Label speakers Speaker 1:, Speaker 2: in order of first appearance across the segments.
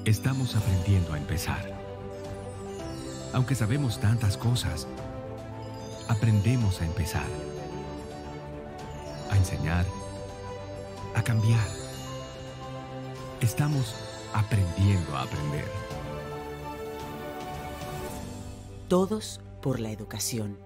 Speaker 1: Estamos aprendiendo a empezar. Aunque sabemos tantas cosas, aprendemos a empezar. A enseñar, a cambiar. Estamos aprendiendo a aprender.
Speaker 2: Todos por la educación.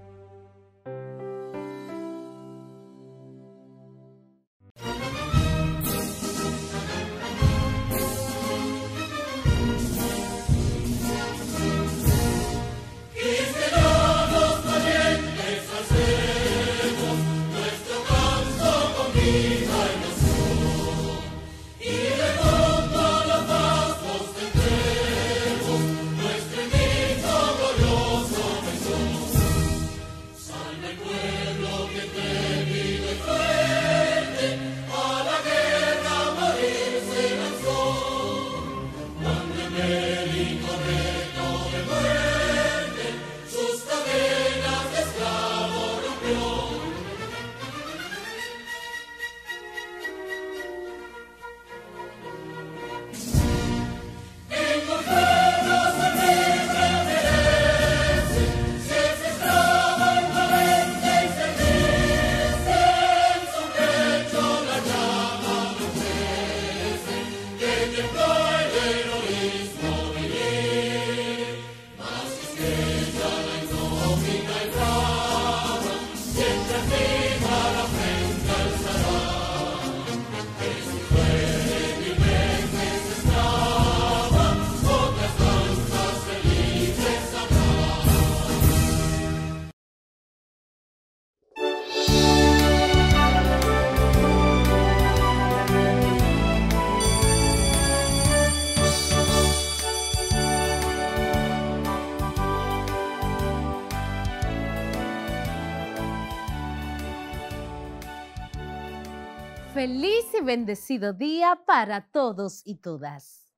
Speaker 3: Feliz y bendecido día para todos y todas.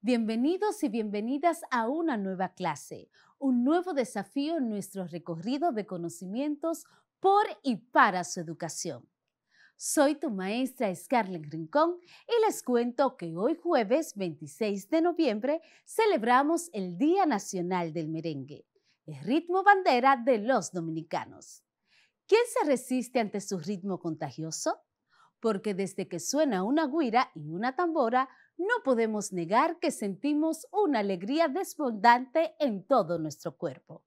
Speaker 3: Bienvenidos y bienvenidas a una nueva clase, un nuevo desafío en nuestro recorrido de conocimientos por y para su educación. Soy tu maestra Scarlett Rincón y les cuento que hoy jueves 26 de noviembre celebramos el Día Nacional del Merengue, el ritmo bandera de los dominicanos. ¿Quién se resiste ante su ritmo contagioso? Porque desde que suena una güira y una tambora, no podemos negar que sentimos una alegría desbordante en todo nuestro cuerpo.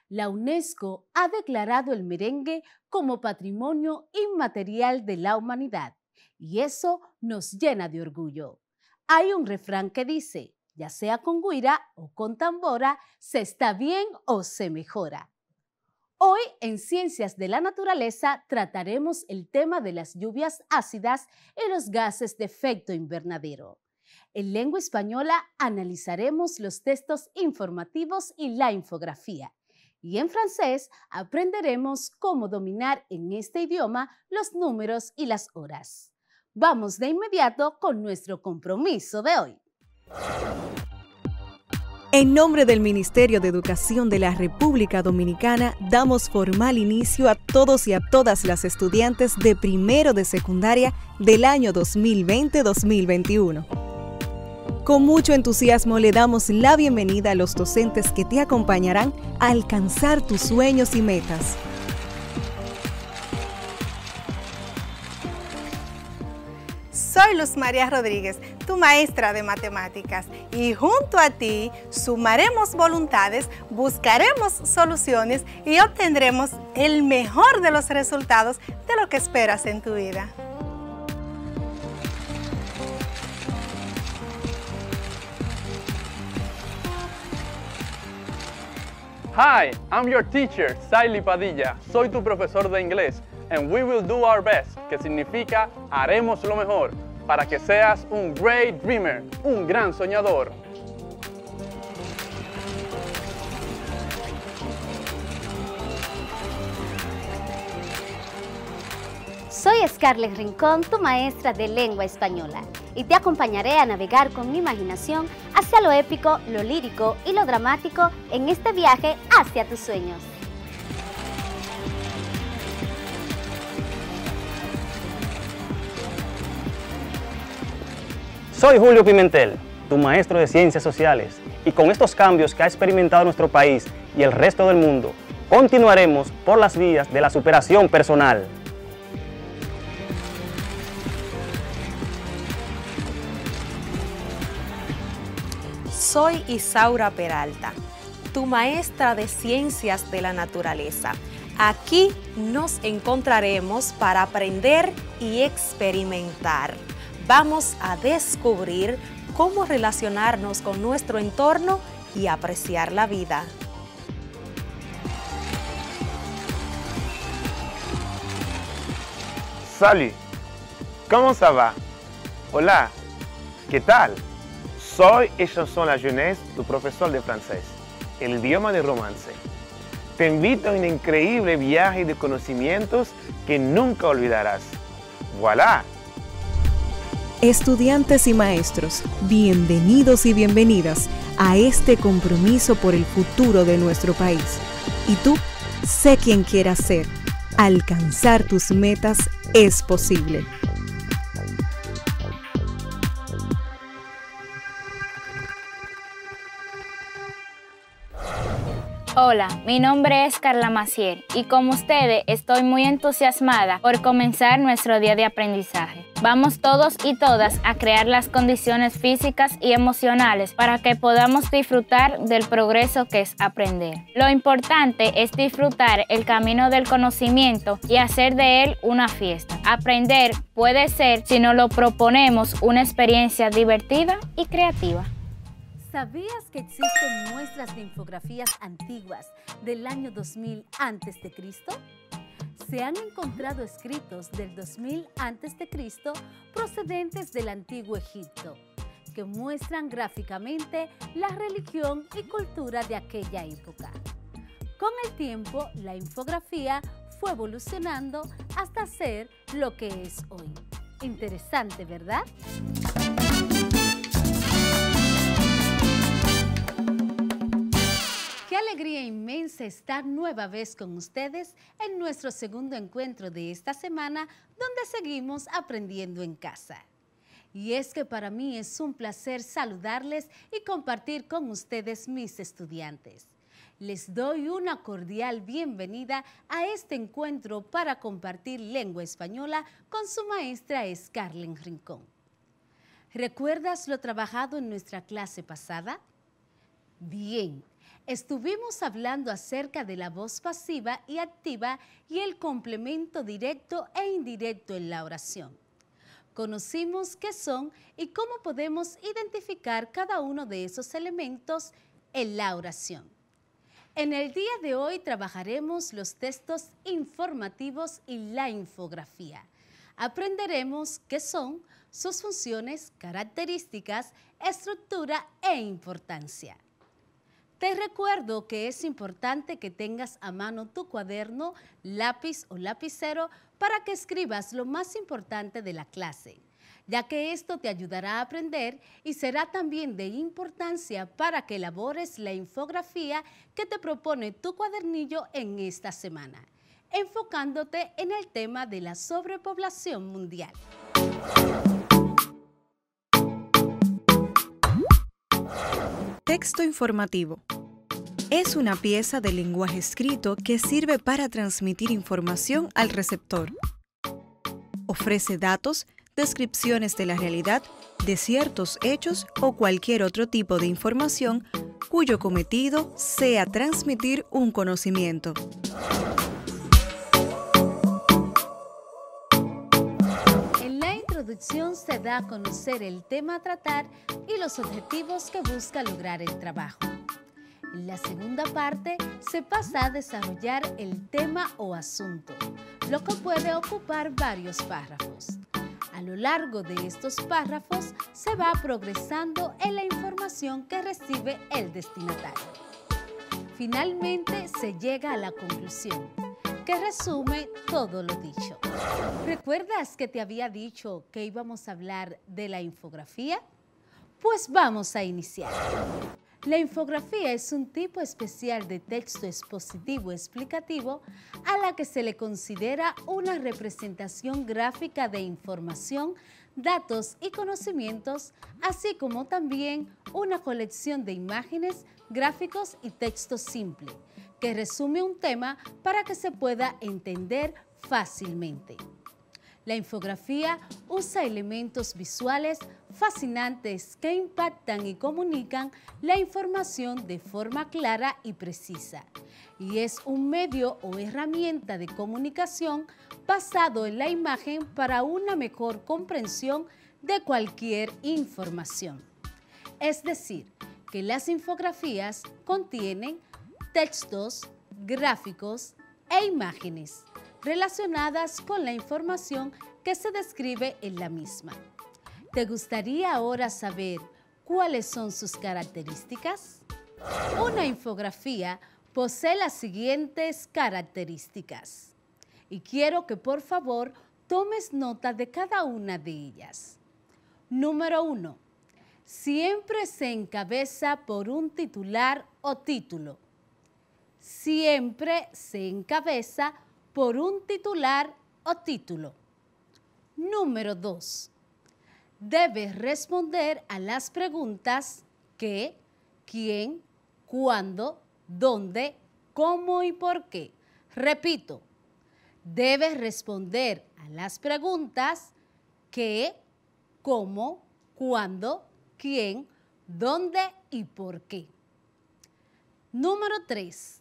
Speaker 3: La UNESCO ha declarado el merengue como Patrimonio Inmaterial de la Humanidad y eso nos llena de orgullo. Hay un refrán que dice, ya sea con güira o con tambora, se está bien o se mejora. Hoy en Ciencias de la Naturaleza trataremos el tema de las lluvias ácidas y los gases de efecto invernadero. En lengua española analizaremos los textos informativos y la infografía. Y en francés aprenderemos cómo dominar en este idioma los números y las horas. Vamos de inmediato con nuestro compromiso de hoy.
Speaker 4: En nombre del Ministerio de Educación de la República Dominicana, damos formal inicio a todos y a todas las estudiantes de primero de secundaria del año 2020-2021. Con mucho entusiasmo le damos la bienvenida a los docentes que te acompañarán a alcanzar tus sueños y metas.
Speaker 5: Soy Luz María Rodríguez, tu maestra de matemáticas, y junto a ti sumaremos voluntades, buscaremos soluciones y obtendremos el mejor de los resultados de lo que esperas en tu vida.
Speaker 6: Hi, I'm your teacher, Saily Padilla. Soy tu profesor de inglés. And we will do our best, que significa haremos lo mejor, para que seas un great dreamer, un gran soñador.
Speaker 7: Soy Scarlett Rincón, tu maestra de lengua española, y te acompañaré a navegar con mi imaginación hacia lo épico, lo lírico y lo dramático en este viaje hacia tus sueños.
Speaker 8: Soy Julio Pimentel, tu maestro de Ciencias Sociales, y con estos cambios que ha experimentado nuestro país y el resto del mundo, continuaremos por las vías de la superación personal.
Speaker 9: Soy Isaura Peralta, tu maestra de Ciencias de la Naturaleza. Aquí nos encontraremos para aprender y experimentar. Vamos a descubrir cómo relacionarnos con nuestro entorno y apreciar la vida.
Speaker 10: Salut, comment ça va? Hola, ¿qué tal? Soy Echanson La Jeunesse, tu profesor de francés, el idioma de romance. Te invito a un increíble viaje de conocimientos que nunca olvidarás. ¡Voilà!
Speaker 4: Estudiantes y maestros, bienvenidos y bienvenidas a este compromiso por el futuro de nuestro país. Y tú, sé quien quieras ser. Alcanzar tus metas es posible.
Speaker 11: Hola, mi nombre es Carla Maciel y como ustedes estoy muy entusiasmada por comenzar nuestro día de aprendizaje. Vamos todos y todas a crear las condiciones físicas y emocionales para que podamos disfrutar del progreso que es aprender. Lo importante es disfrutar el camino del conocimiento y hacer de él una fiesta. Aprender puede ser, si nos lo proponemos, una experiencia divertida y creativa.
Speaker 3: ¿Sabías que existen muestras de infografías antiguas del año 2000 a.C.? Se han encontrado escritos del 2000 a.C. procedentes del Antiguo Egipto, que muestran gráficamente la religión y cultura de aquella época. Con el tiempo, la infografía fue evolucionando hasta ser lo que es hoy. Interesante, ¿verdad? Qué alegría inmensa estar nueva vez con ustedes en nuestro segundo encuentro de esta semana, donde seguimos aprendiendo en casa. Y es que para mí es un placer saludarles y compartir con ustedes, mis estudiantes. Les doy una cordial bienvenida a este encuentro para compartir lengua española con su maestra Scarlett Rincón. ¿Recuerdas lo trabajado en nuestra clase pasada? Bien. Estuvimos hablando acerca de la voz pasiva y activa y el complemento directo e indirecto en la oración. Conocimos qué son y cómo podemos identificar cada uno de esos elementos en la oración. En el día de hoy trabajaremos los textos informativos y la infografía. Aprenderemos qué son, sus funciones, características, estructura e importancia. Te recuerdo que es importante que tengas a mano tu cuaderno, lápiz o lapicero para que escribas lo más importante de la clase, ya que esto te ayudará a aprender y será también de importancia para que elabores la infografía que te propone tu cuadernillo en esta semana, enfocándote en el tema de la sobrepoblación mundial.
Speaker 4: Texto informativo. Es una pieza de lenguaje escrito que sirve para transmitir información al receptor. Ofrece datos, descripciones de la realidad, de ciertos hechos o cualquier otro tipo de información cuyo cometido sea transmitir un conocimiento.
Speaker 3: En la introducción se da a conocer el tema a tratar y los objetivos que busca lograr el trabajo. En la segunda parte se pasa a desarrollar el tema o asunto, lo que puede ocupar varios párrafos. A lo largo de estos párrafos se va progresando en la información que recibe el destinatario. Finalmente se llega a la conclusión, que resume todo lo dicho. ¿Recuerdas que te había dicho que íbamos a hablar de la infografía? Pues vamos a iniciar. La infografía es un tipo especial de texto expositivo explicativo a la que se le considera una representación gráfica de información datos y conocimientos, así como también una colección de imágenes, gráficos y texto simple, que resume un tema para que se pueda entender fácilmente. La infografía usa elementos visuales fascinantes que impactan y comunican la información de forma clara y precisa, y es un medio o herramienta de comunicación basado en la imagen para una mejor comprensión de cualquier información. Es decir, que las infografías contienen textos, gráficos e imágenes relacionadas con la información que se describe en la misma. ¿Te gustaría ahora saber cuáles son sus características? Una infografía posee las siguientes características y quiero que por favor tomes nota de cada una de ellas. Número 1. Siempre se encabeza por un titular o título. Siempre se encabeza por un titular o título. Número 2. Debes responder a las preguntas qué, quién, cuándo, dónde, cómo y por qué. Repito, debes responder a las preguntas qué, cómo, cuándo, quién, dónde y por qué. Número 3.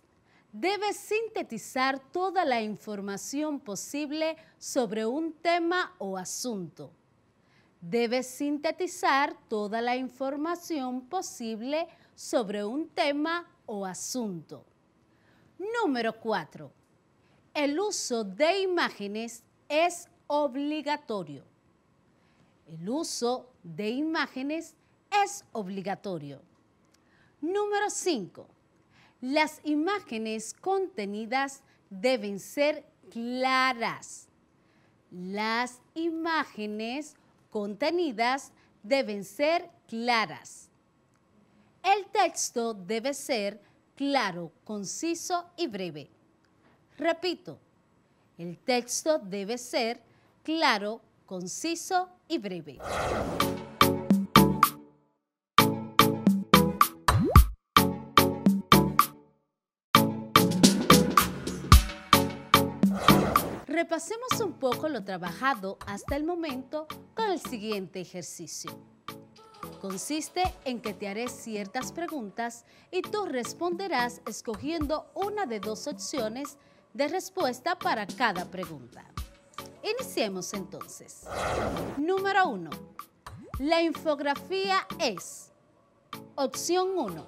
Speaker 3: Debes sintetizar toda la información posible sobre un tema o asunto. Debes sintetizar toda la información posible sobre un tema o asunto. Número 4. El uso de imágenes es obligatorio. El uso de imágenes es obligatorio. Número 5. Las imágenes contenidas deben ser claras. Las imágenes contenidas deben ser claras. El texto debe ser claro, conciso y breve. Repito, el texto debe ser claro, conciso y breve. Repasemos un poco lo trabajado hasta el momento con el siguiente ejercicio. Consiste en que te haré ciertas preguntas y tú responderás escogiendo una de dos opciones de respuesta para cada pregunta. Iniciemos entonces. Número 1. La infografía es: opción 1.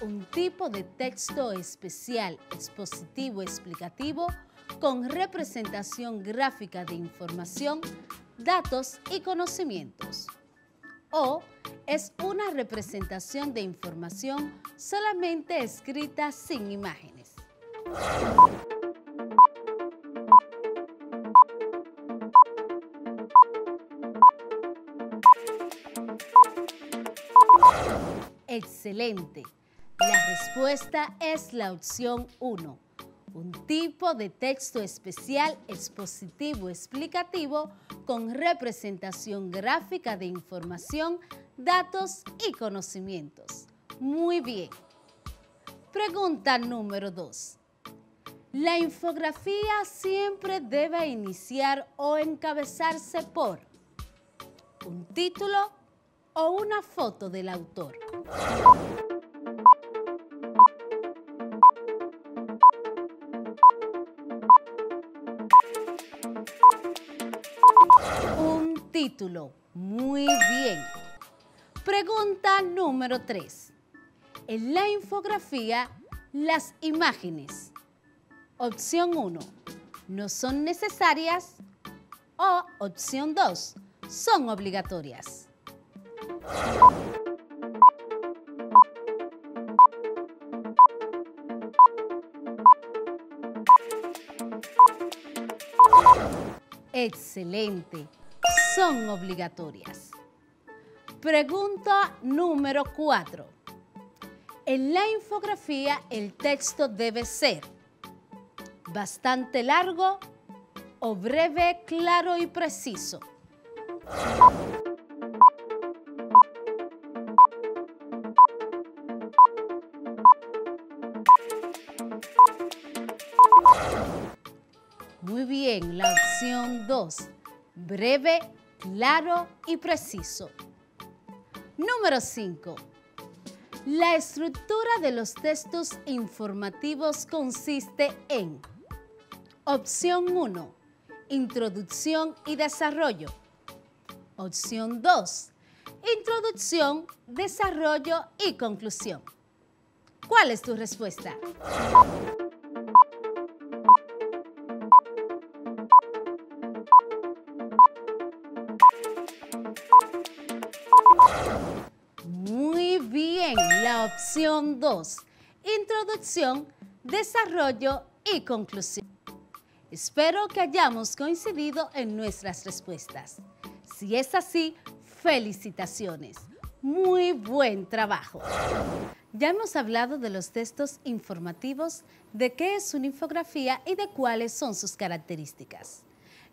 Speaker 3: Un tipo de texto especial, expositivo, explicativo, con representación gráfica de información, datos y conocimientos. O es una representación de información solamente escrita sin imágenes. Excelente. La respuesta es la opción 1. Un tipo de texto especial, expositivo, explicativo, con representación gráfica de información, datos y conocimientos. Muy bien. Pregunta número 2. La infografía siempre debe iniciar o encabezarse por un título o una foto del autor. Un título. Muy bien. Pregunta número 3. En la infografía, las imágenes. Opción 1. No son necesarias. O opción 2. Son obligatorias. Excelente. Son obligatorias. Pregunta número 4. En la infografía el texto debe ser bastante largo o breve, claro y preciso. Muy bien, la opción 2. Breve, claro y preciso. Número 5. La estructura de los textos informativos consiste en: opción 1, introducción y desarrollo. Opción 2, introducción, desarrollo y conclusión. ¿Cuál es tu respuesta? Muy bien, la opción 2, introducción, desarrollo y conclusión. Espero que hayamos coincidido en nuestras respuestas. Si es así, felicitaciones. Muy buen trabajo. Ya hemos hablado de los textos informativos, de qué es una infografía y de cuáles son sus características.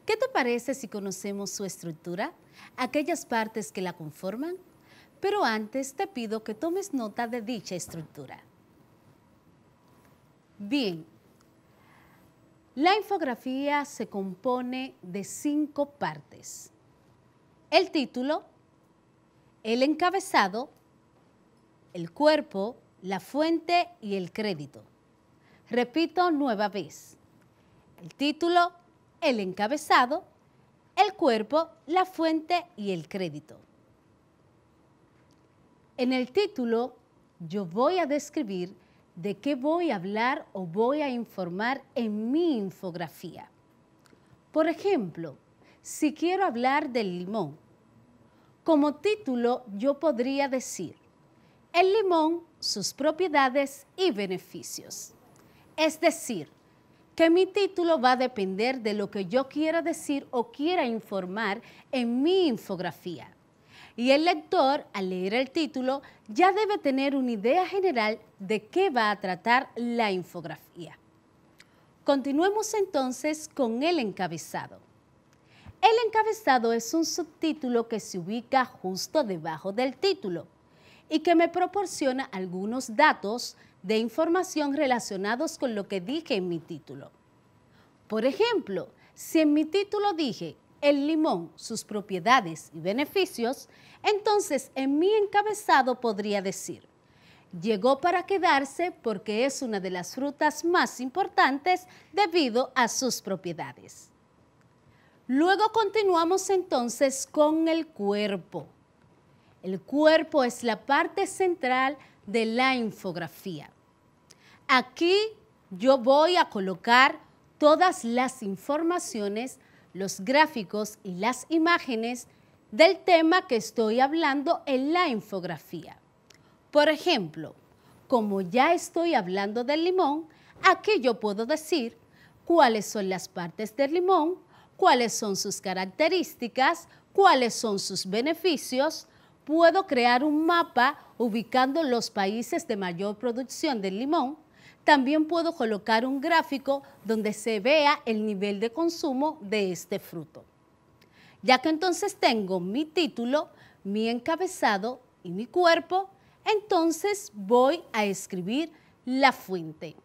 Speaker 3: ¿Qué te parece si conocemos su estructura, aquellas partes que la conforman? Pero antes te pido que tomes nota de dicha estructura. Bien, la infografía se compone de 5 partes: el título, el encabezado, el cuerpo, la fuente y el crédito. Repito nueva vez: el título, el encabezado, el cuerpo, la fuente y el crédito. En el título yo voy a describir de qué voy a hablar o voy a informar en mi infografía. Por ejemplo, si quiero hablar del limón, como título yo podría decir: el limón, sus propiedades y beneficios. Es decir, que mi título va a depender de lo que yo quiera decir o quiera informar en mi infografía. Y el lector, al leer el título, ya debe tener una idea general de qué va a tratar la infografía. Continuemos entonces con el encabezado. El encabezado es un subtítulo que se ubica justo debajo del título y que me proporciona algunos datos de información relacionados con lo que dije en mi título. Por ejemplo, si en mi título dije el limón, sus propiedades y beneficios, entonces en mi encabezado podría decir: llegó para quedarse porque es una de las frutas más importantes debido a sus propiedades. Luego continuamos entonces con el cuerpo. El cuerpo es la parte central de la infografía. Aquí yo voy a colocar todas las informaciones, los gráficos y las imágenes del tema que estoy hablando en la infografía. Por ejemplo, como ya estoy hablando del limón, aquí yo puedo decir cuáles son las partes del limón, cuáles son sus características, cuáles son sus beneficios. Puedo crear un mapa ubicando los países de mayor producción del limón. También puedo colocar un gráfico donde se vea el nivel de consumo de este fruto. Ya que entonces tengo mi título, mi encabezado y mi cuerpo, entonces voy a escribir la fuente.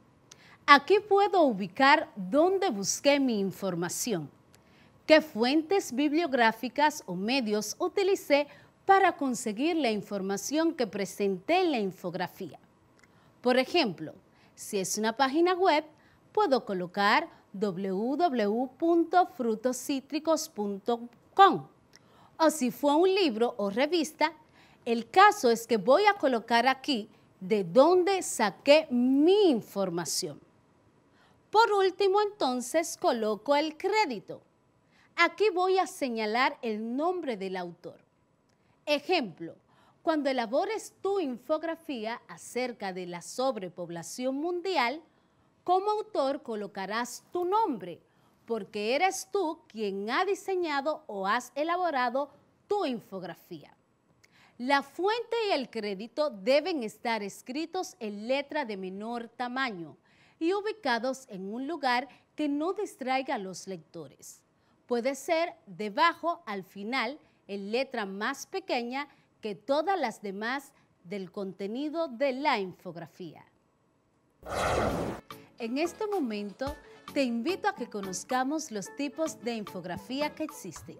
Speaker 3: Aquí puedo ubicar dónde busqué mi información, qué fuentes bibliográficas o medios utilicé para conseguir la información que presenté en la infografía. Por ejemplo, si es una página web, puedo colocar www.frutoscítricos.com. O si fue un libro o revista, el caso es que voy a colocar aquí de dónde saqué mi información. Por último, entonces, coloco el crédito. Aquí voy a señalar el nombre del autor. Ejemplo: cuando elabores tu infografía acerca de la sobrepoblación mundial, como autor colocarás tu nombre, porque eres tú quien ha diseñado o has elaborado tu infografía. La fuente y el crédito deben estar escritos en letra de menor tamaño y ubicados en un lugar que no distraiga a los lectores. Puede ser debajo, al final, en letra más pequeña que todas las demás del contenido de la infografía. En este momento, te invito a que conozcamos los tipos de infografía que existen.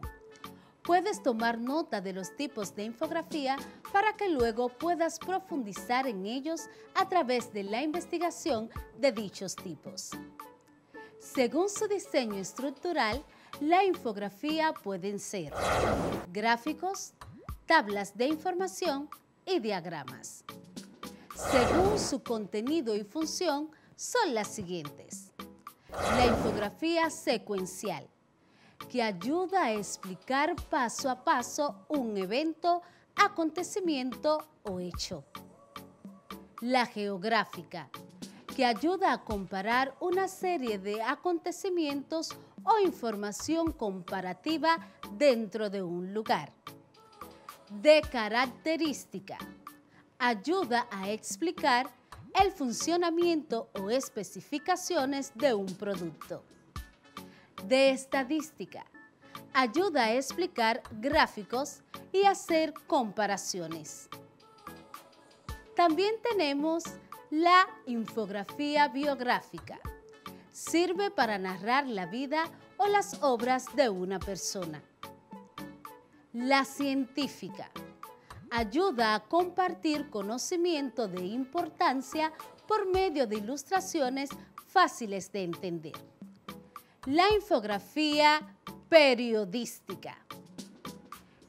Speaker 3: Puedes tomar nota de los tipos de infografía para que luego puedas profundizar en ellos a través de la investigación de dichos tipos. Según su diseño estructural, la infografía pueden ser gráficos, tablas de información y diagramas. Según su contenido y función, son las siguientes. La infografía secuencial, que ayuda a explicar paso a paso un evento, acontecimiento o hecho. La geográfica, que ayuda a comparar una serie de acontecimientos o información comparativa dentro de un lugar. De característica, ayuda a explicar el funcionamiento o especificaciones de un producto. De estadística, ayuda a explicar gráficos y hacer comparaciones. También tenemos la infografía biográfica. Sirve para narrar la vida o las obras de una persona. La científica ayuda a compartir conocimiento de importancia por medio de ilustraciones fáciles de entender. La infografía periodística.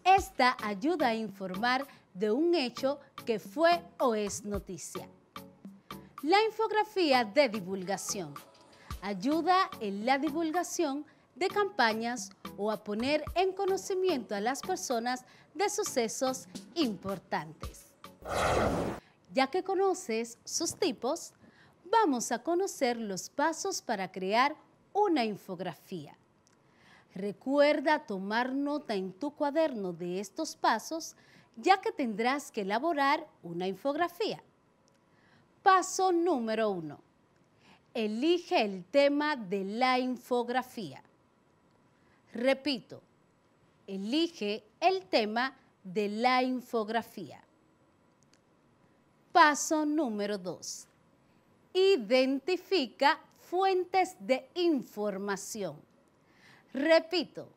Speaker 3: Esta ayuda a informar de un hecho que fue o es noticia. La infografía de divulgación ayuda en la divulgación de campañas o a poner en conocimiento a las personas de sucesos importantes. Ya que conoces sus tipos, vamos a conocer los pasos para crear una infografía. Recuerda tomar nota en tu cuaderno de estos pasos, ya que tendrás que elaborar una infografía. Paso número 1. Elige el tema de la infografía. Repito, elige el tema de la infografía. Paso número 2. Identifica fuentes de información. Repito,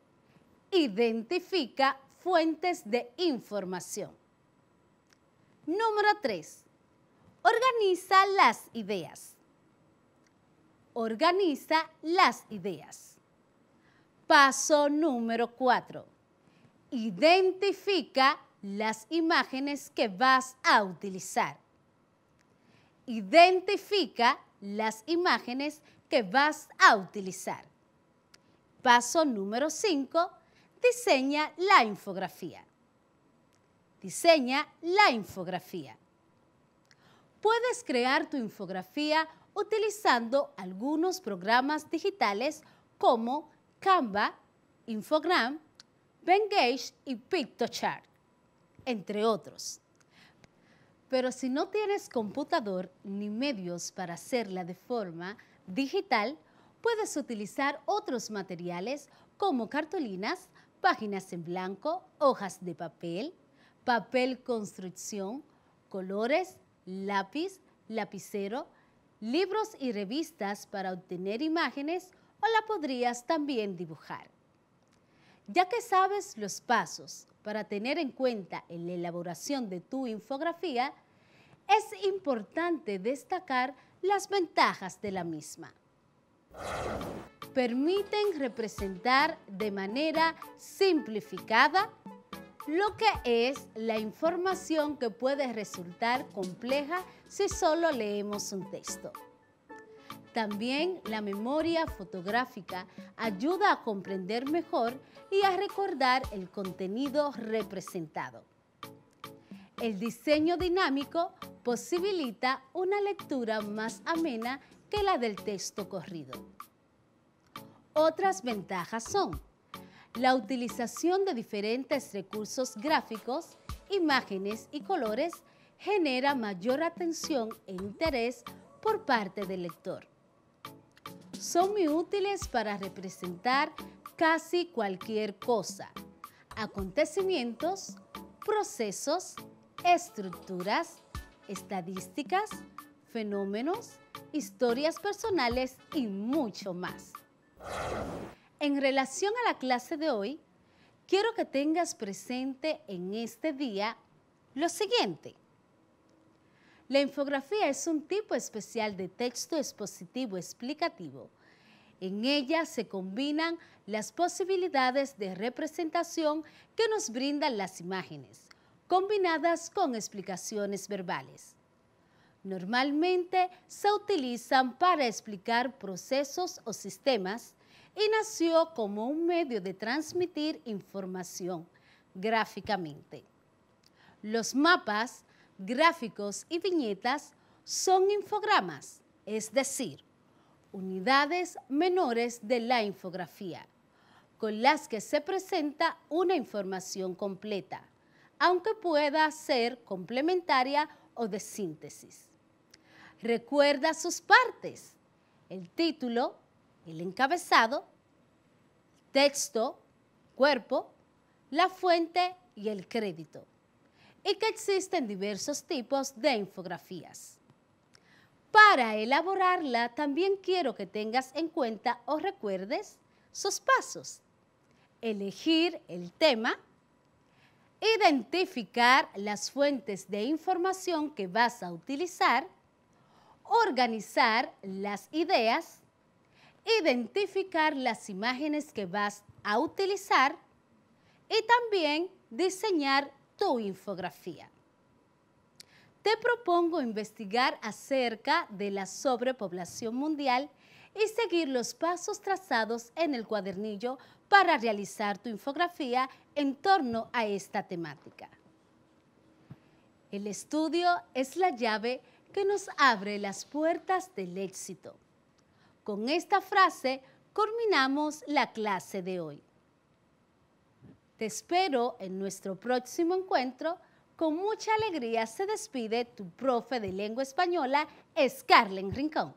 Speaker 3: identifica fuentes de información. Número 3. Organiza las ideas. Organiza las ideas. Paso número 4. Identifica las imágenes que vas a utilizar. Identifica las imágenes que vas a utilizar. Paso número 5. Diseña la infografía. Diseña la infografía. Puedes crear tu infografía utilizando algunos programas digitales como Canva, Infogram, Venngage y Piktochart, entre otros. Pero si no tienes computador ni medios para hacerla de forma digital, puedes utilizar otros materiales como cartulinas, páginas en blanco, hojas de papel, papel construcción, colores, lápiz, lapicero, libros y revistas para obtener imágenes o la podrías también dibujar. Ya que sabes los pasos para tener en cuenta en la elaboración de tu infografía, es importante destacar las ventajas de la misma. Permiten representar de manera simplificada lo que es la información que puede resultar compleja si solo leemos un texto. También la memoria fotográfica ayuda a comprender mejor y a recordar el contenido representado. El diseño dinámico posibilita una lectura más amena que la del texto corrido. Otras ventajas son la utilización de diferentes recursos gráficos, imágenes y colores genera mayor atención e interés por parte del lector. Son muy útiles para representar casi cualquier cosa. acontecimientos, procesos, estructuras, estadísticas, fenómenos, historias personales y mucho más. En relación a la clase de hoy, quiero que tengas presente en este día lo siguiente. La infografía es un tipo especial de texto expositivo explicativo. En ella se combinan las posibilidades de representación que nos brindan las imágenes, combinadas con explicaciones verbales. Normalmente se utilizan para explicar procesos o sistemas y nació como un medio de transmitir información gráficamente. Los mapas, gráficos y viñetas son infogramas, es decir, unidades menores de la infografía, con las que se presenta una información completa, aunque pueda ser complementaria o de síntesis. Recuerda sus partes: el título, el encabezado, texto, cuerpo, la fuente y el crédito, y que existen diversos tipos de infografías. Para elaborarla, también quiero que tengas en cuenta o recuerdes sus pasos: elegir el tema, identificar las fuentes de información que vas a utilizar, organizar las ideas, identificar las imágenes que vas a utilizar y también diseñar tu infografía. Te propongo investigar acerca de la sobrepoblación mundial y seguir los pasos trazados en el cuadernillo para realizar tu infografía en torno a esta temática. El estudio es la llave que nos abre las puertas del éxito. Con esta frase culminamos la clase de hoy. Te espero en nuestro próximo encuentro. Con mucha alegría se despide tu profe de lengua española, Scarlett Rincón.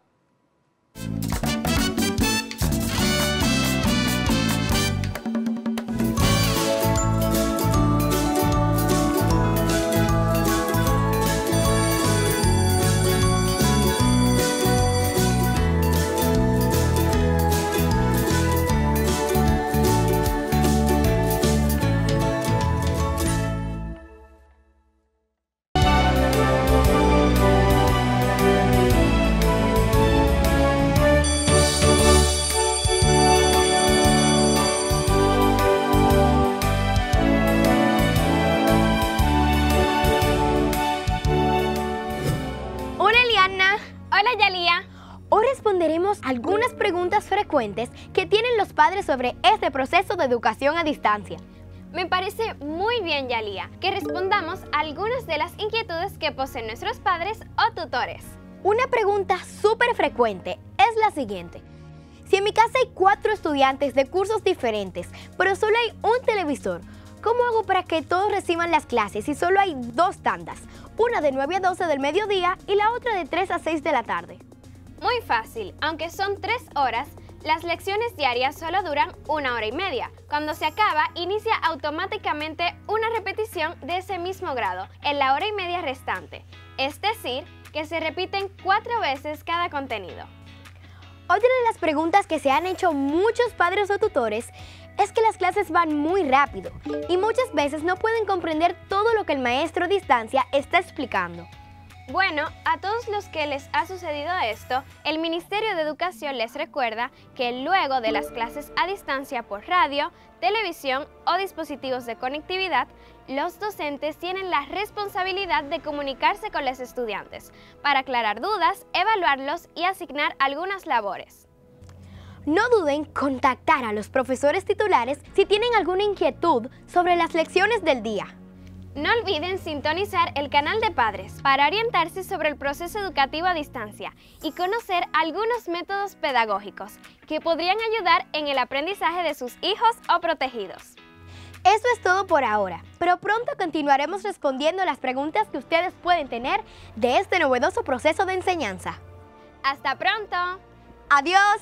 Speaker 12: Hoy responderemos algunas preguntas frecuentes que tienen los padres sobre este proceso de educación a distancia.
Speaker 13: Me parece muy bien, Yalía, que respondamos a algunas de las inquietudes que poseen nuestros padres o tutores.
Speaker 12: Una pregunta súper frecuente es la siguiente. Si en mi casa hay 4 estudiantes de cursos diferentes, pero solo hay un televisor, ¿cómo hago para que todos reciban las clases si solo hay 2 tandas? Una de 9 a 12 del mediodía y la otra de 3 a 6 de la tarde.
Speaker 13: Muy fácil, aunque son 3 horas, las lecciones diarias solo duran 1 hora y media. Cuando se acaba, inicia automáticamente una repetición de ese mismo grado en la hora y media restante. Es decir, que se repiten 4 veces cada contenido.
Speaker 12: Otra de las preguntas que se han hecho muchos padres o tutores es que las clases van muy rápido y muchas veces no pueden comprender todo lo que el maestro a distancia está explicando.
Speaker 13: Bueno, a todos los que les ha sucedido esto, el Ministerio de Educación les recuerda que luego de las clases a distancia por radio, televisión o dispositivos de conectividad, los docentes tienen la responsabilidad de comunicarse con los estudiantes para aclarar dudas, evaluarlos y asignar algunas labores.
Speaker 12: No duden en contactar a los profesores titulares si tienen alguna inquietud sobre las lecciones del día.
Speaker 13: No olviden sintonizar el canal de Padres para orientarse sobre el proceso educativo a distancia y conocer algunos métodos pedagógicos que podrían ayudar en el aprendizaje de sus hijos o protegidos.
Speaker 12: Eso es todo por ahora, pero pronto continuaremos respondiendo las preguntas que ustedes pueden tener de este novedoso proceso de enseñanza.
Speaker 13: ¡Hasta pronto!
Speaker 12: ¡Adiós!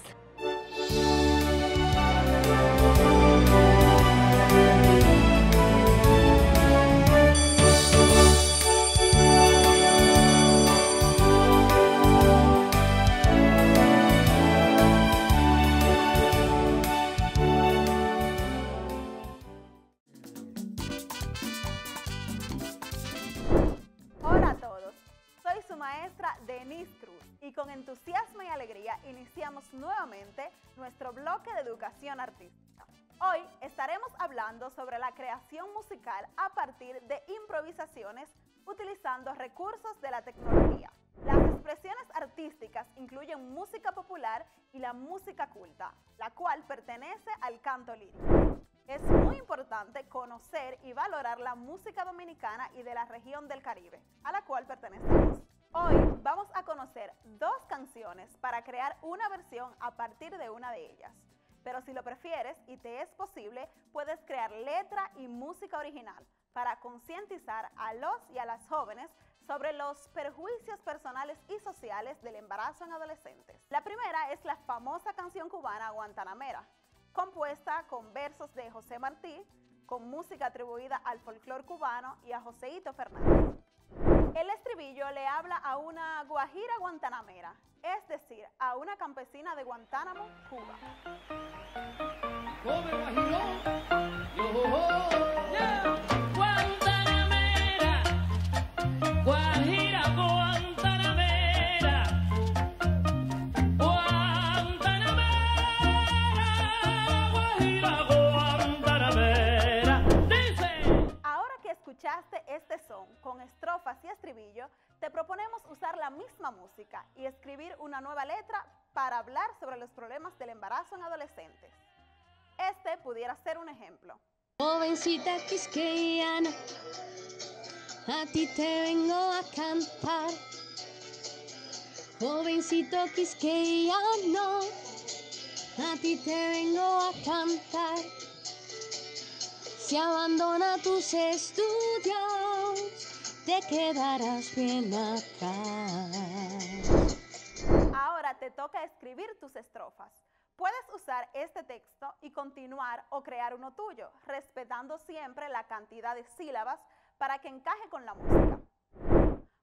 Speaker 14: maestra Denise Cruz y con entusiasmo y alegría iniciamos nuevamente nuestro bloque de educación artística. Hoy estaremos hablando sobre la creación musical a partir de improvisaciones utilizando recursos de la tecnología. Las expresiones artísticas incluyen música popular y la música culta, la cual pertenece al canto lírico. Es muy importante conocer y valorar la música dominicana y de la región del Caribe, a la cual pertenecemos. Hoy vamos a conocer 2 canciones para crear una versión a partir de una de ellas. Pero si lo prefieres y te es posible, puedes crear letra y música original para concientizar a los y a las jóvenes sobre los perjuicios personales y sociales del embarazo en adolescentes. La primera es la famosa canción cubana Guantanamera, compuesta con versos de José Martí, con música atribuida al folclore cubano y a Joseito Fernández. El estribillo le habla a una guajira guantanamera, es decir, a una campesina de Guantánamo, Cuba.
Speaker 15: Guantanamera, guajira guantanamera, guajira guantanamera. Dice.
Speaker 14: Ahora que escuchaste este son con estrofas y estribillo, te proponemos usar la misma música y escribir una nueva letra para hablar sobre los problemas del embarazo en adolescentes. Este pudiera ser un ejemplo.
Speaker 16: Jovencita quisqueyana, a ti te vengo a cantar. Jovencito quisqueyano, a ti te vengo a cantar. Si abandona tus estudios, te quedarás bien acá.
Speaker 14: Ahora te toca escribir tus estrofas. Puedes usar este texto y continuar o crear uno tuyo, respetando siempre la cantidad de sílabas para que encaje con la música.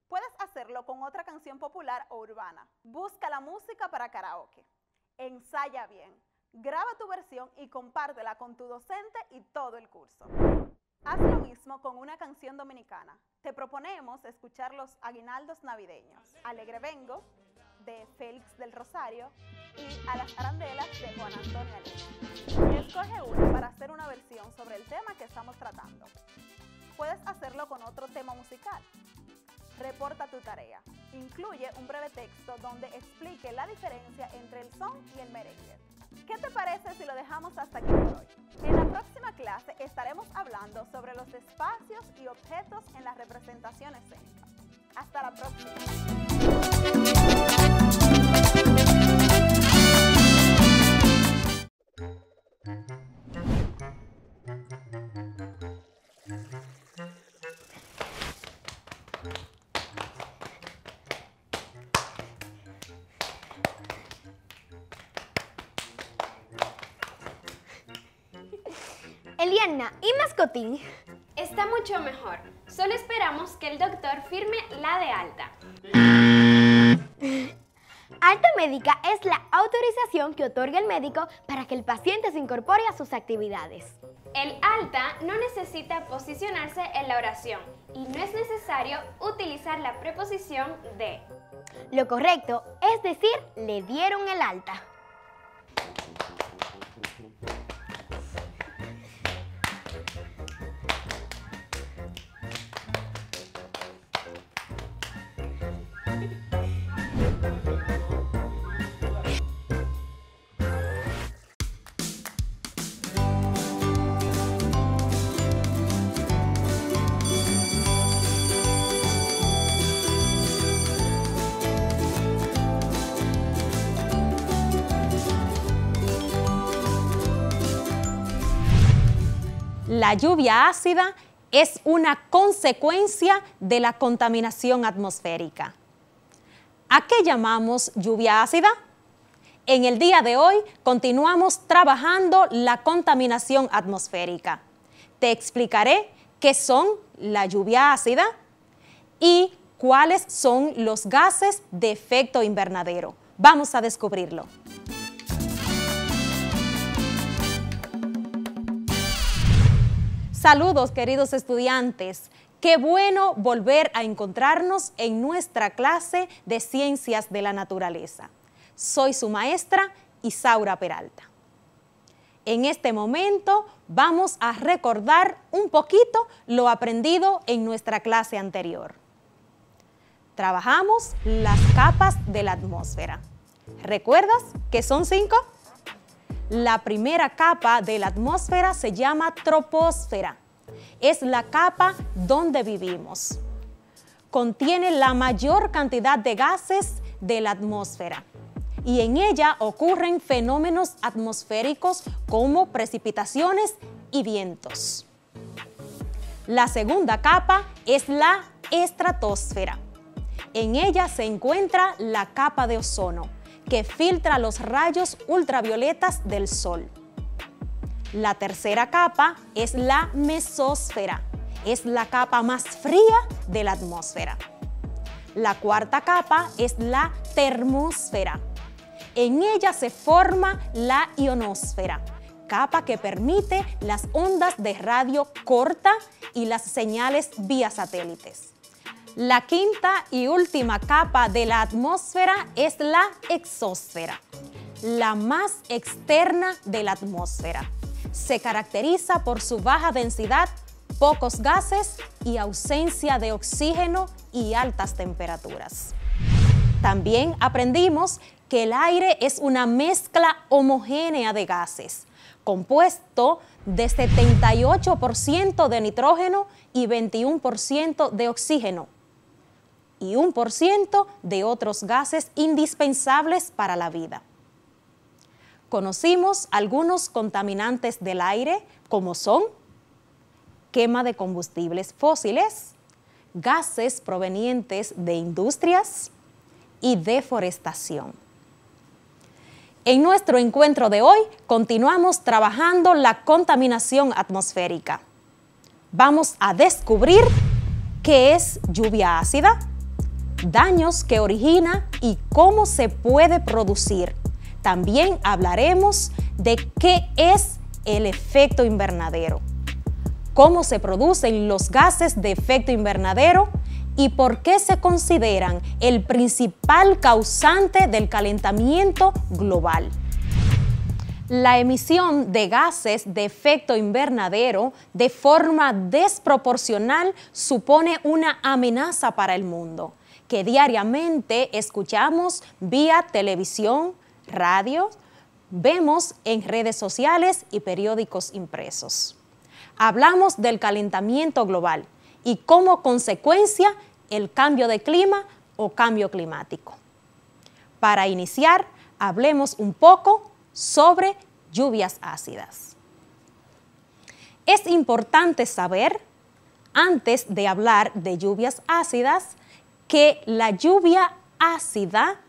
Speaker 14: Puedes hacerlo con otra canción popular o urbana. Busca la música para karaoke. Ensaya bien. Graba tu versión y compártela con tu docente y todo el curso. Haz lo mismo con una canción dominicana. Te proponemos escuchar los aguinaldos navideños, Alegre Vengo, de Félix del Rosario, y A las arandelas, de Juan Antonio Alí. Escoge uno para hacer una versión sobre el tema que estamos tratando. Puedes hacerlo con otro tema musical. Reporta tu tarea. Incluye un breve texto donde explique la diferencia entre el son y el merengue. ¿Qué te parece si lo dejamos hasta aquí por hoy? En la próxima clase estaremos hablando sobre los espacios y objetos en la representación escénica. Hasta la próxima.
Speaker 12: Eliana, ¿y Mascotín?
Speaker 13: Está mucho mejor. Solo esperamos que el doctor firme la de alta.
Speaker 12: Alta médica es la autorización que otorga el médico para que el paciente se incorpore a sus actividades.
Speaker 13: El alta no necesita posicionarse en la oración y no es necesario utilizar la preposición de.
Speaker 12: Lo correcto es decir, le dieron el alta.
Speaker 9: La lluvia ácida es una consecuencia de la contaminación atmosférica. ¿A qué llamamos lluvia ácida? En el día de hoy continuamos trabajando la contaminación atmosférica. Te explicaré qué son la lluvia ácida y cuáles son los gases de efecto invernadero. Vamos a descubrirlo. Saludos, queridos estudiantes. Qué bueno volver a encontrarnos en nuestra clase de Ciencias de la Naturaleza. Soy su maestra, Isaura Peralta. En este momento vamos a recordar un poquito lo aprendido en nuestra clase anterior. Trabajamos las capas de la atmósfera. ¿Recuerdas que son 5? La primera capa de la atmósfera se llama troposfera. Es la capa donde vivimos. Contiene la mayor cantidad de gases de la atmósfera y en ella ocurren fenómenos atmosféricos como precipitaciones y vientos. La segunda capa es la estratosfera. En ella se encuentra la capa de ozono, que filtra los rayos ultravioletas del sol. La tercera capa es la mesósfera. Es la capa más fría de la atmósfera. La cuarta capa es la termósfera. En ella se forma la ionosfera, capa que permite las ondas de radio corta y las señales vía satélites. La quinta y última capa de la atmósfera es la exósfera, la más externa de la atmósfera. Se caracteriza por su baja densidad, pocos gases y ausencia de oxígeno y altas temperaturas. También aprendimos que el aire es una mezcla homogénea de gases, compuesto de 78% de nitrógeno y 21% de oxígeno, y 1% de otros gases indispensables para la vida. Conocimos algunos contaminantes del aire, como son quema de combustibles fósiles, gases provenientes de industrias y deforestación. En nuestro encuentro de hoy continuamos trabajando la contaminación atmosférica. Vamos a descubrir qué es lluvia ácida, daños que origina y cómo se puede producir. También hablaremos de qué es el efecto invernadero, cómo se producen los gases de efecto invernadero y por qué se consideran el principal causante del calentamiento global. La emisión de gases de efecto invernadero de forma desproporcional supone una amenaza para el mundo, que diariamente escuchamos vía televisión, radio, vemos en redes sociales y periódicos impresos. Hablamos del calentamiento global y como consecuencia el cambio de clima o cambio climático. Para iniciar, hablemos un poco sobre lluvias ácidas. Es importante saber, antes de hablar de lluvias ácidas, que la lluvia ácida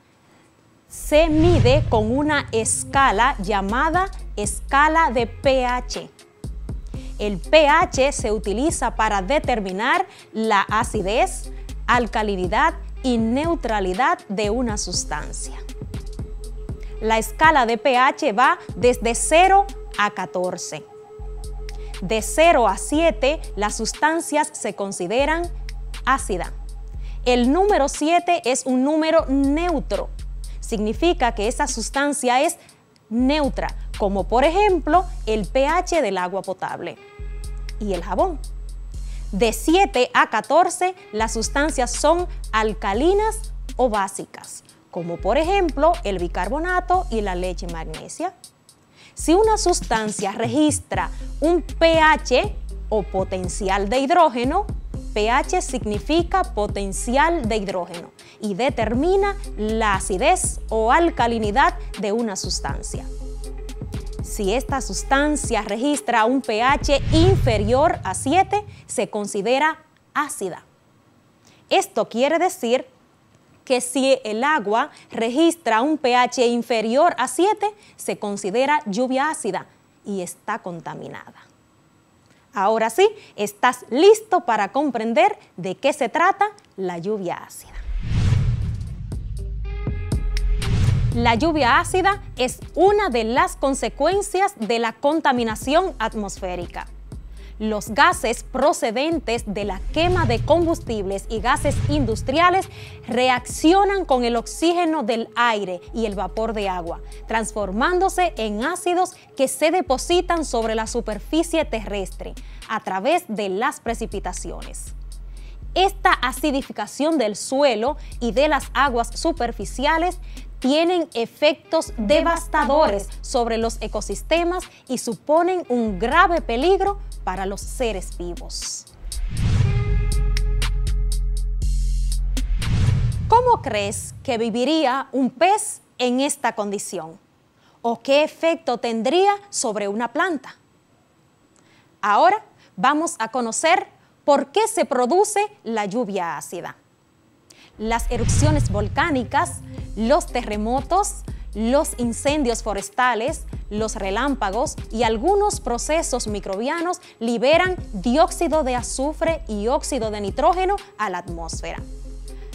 Speaker 9: se mide con una escala llamada escala de pH. El pH se utiliza para determinar la acidez, alcalinidad y neutralidad de una sustancia. La escala de pH va desde 0 a 14. De 0 a 7, las sustancias se consideran ácidas. El número 7 es un número neutro. Significa que esa sustancia es neutra, como por ejemplo el pH del agua potable y el jabón. De 7 a 14, las sustancias son alcalinas o básicas, como por ejemplo el bicarbonato y la leche magnesia. Si una sustancia registra un pH o potencial de hidrógeno, pH significa potencial de hidrógeno y determina la acidez o alcalinidad de una sustancia. Si esta sustancia registra un pH inferior a 7, se considera ácida. Esto quiere decir que si el agua registra un pH inferior a 7, se considera lluvia ácida y está contaminada. Ahora sí, estás listo para comprender de qué se trata la lluvia ácida. La lluvia ácida es una de las consecuencias de la contaminación atmosférica. Los gases procedentes de la quema de combustibles y gases industriales reaccionan con el oxígeno del aire y el vapor de agua, transformándose en ácidos que se depositan sobre la superficie terrestre a través de las precipitaciones. Esta acidificación del suelo y de las aguas superficiales tienen efectos devastadores sobre los ecosistemas y suponen un grave peligro para los seres vivos. ¿Cómo crees que viviría un pez en esta condición? ¿O qué efecto tendría sobre una planta? Ahora vamos a conocer por qué se produce la lluvia ácida. Las erupciones volcánicas, los terremotos, los incendios forestales, los relámpagos y algunos procesos microbianos liberan dióxido de azufre y óxido de nitrógeno a la atmósfera.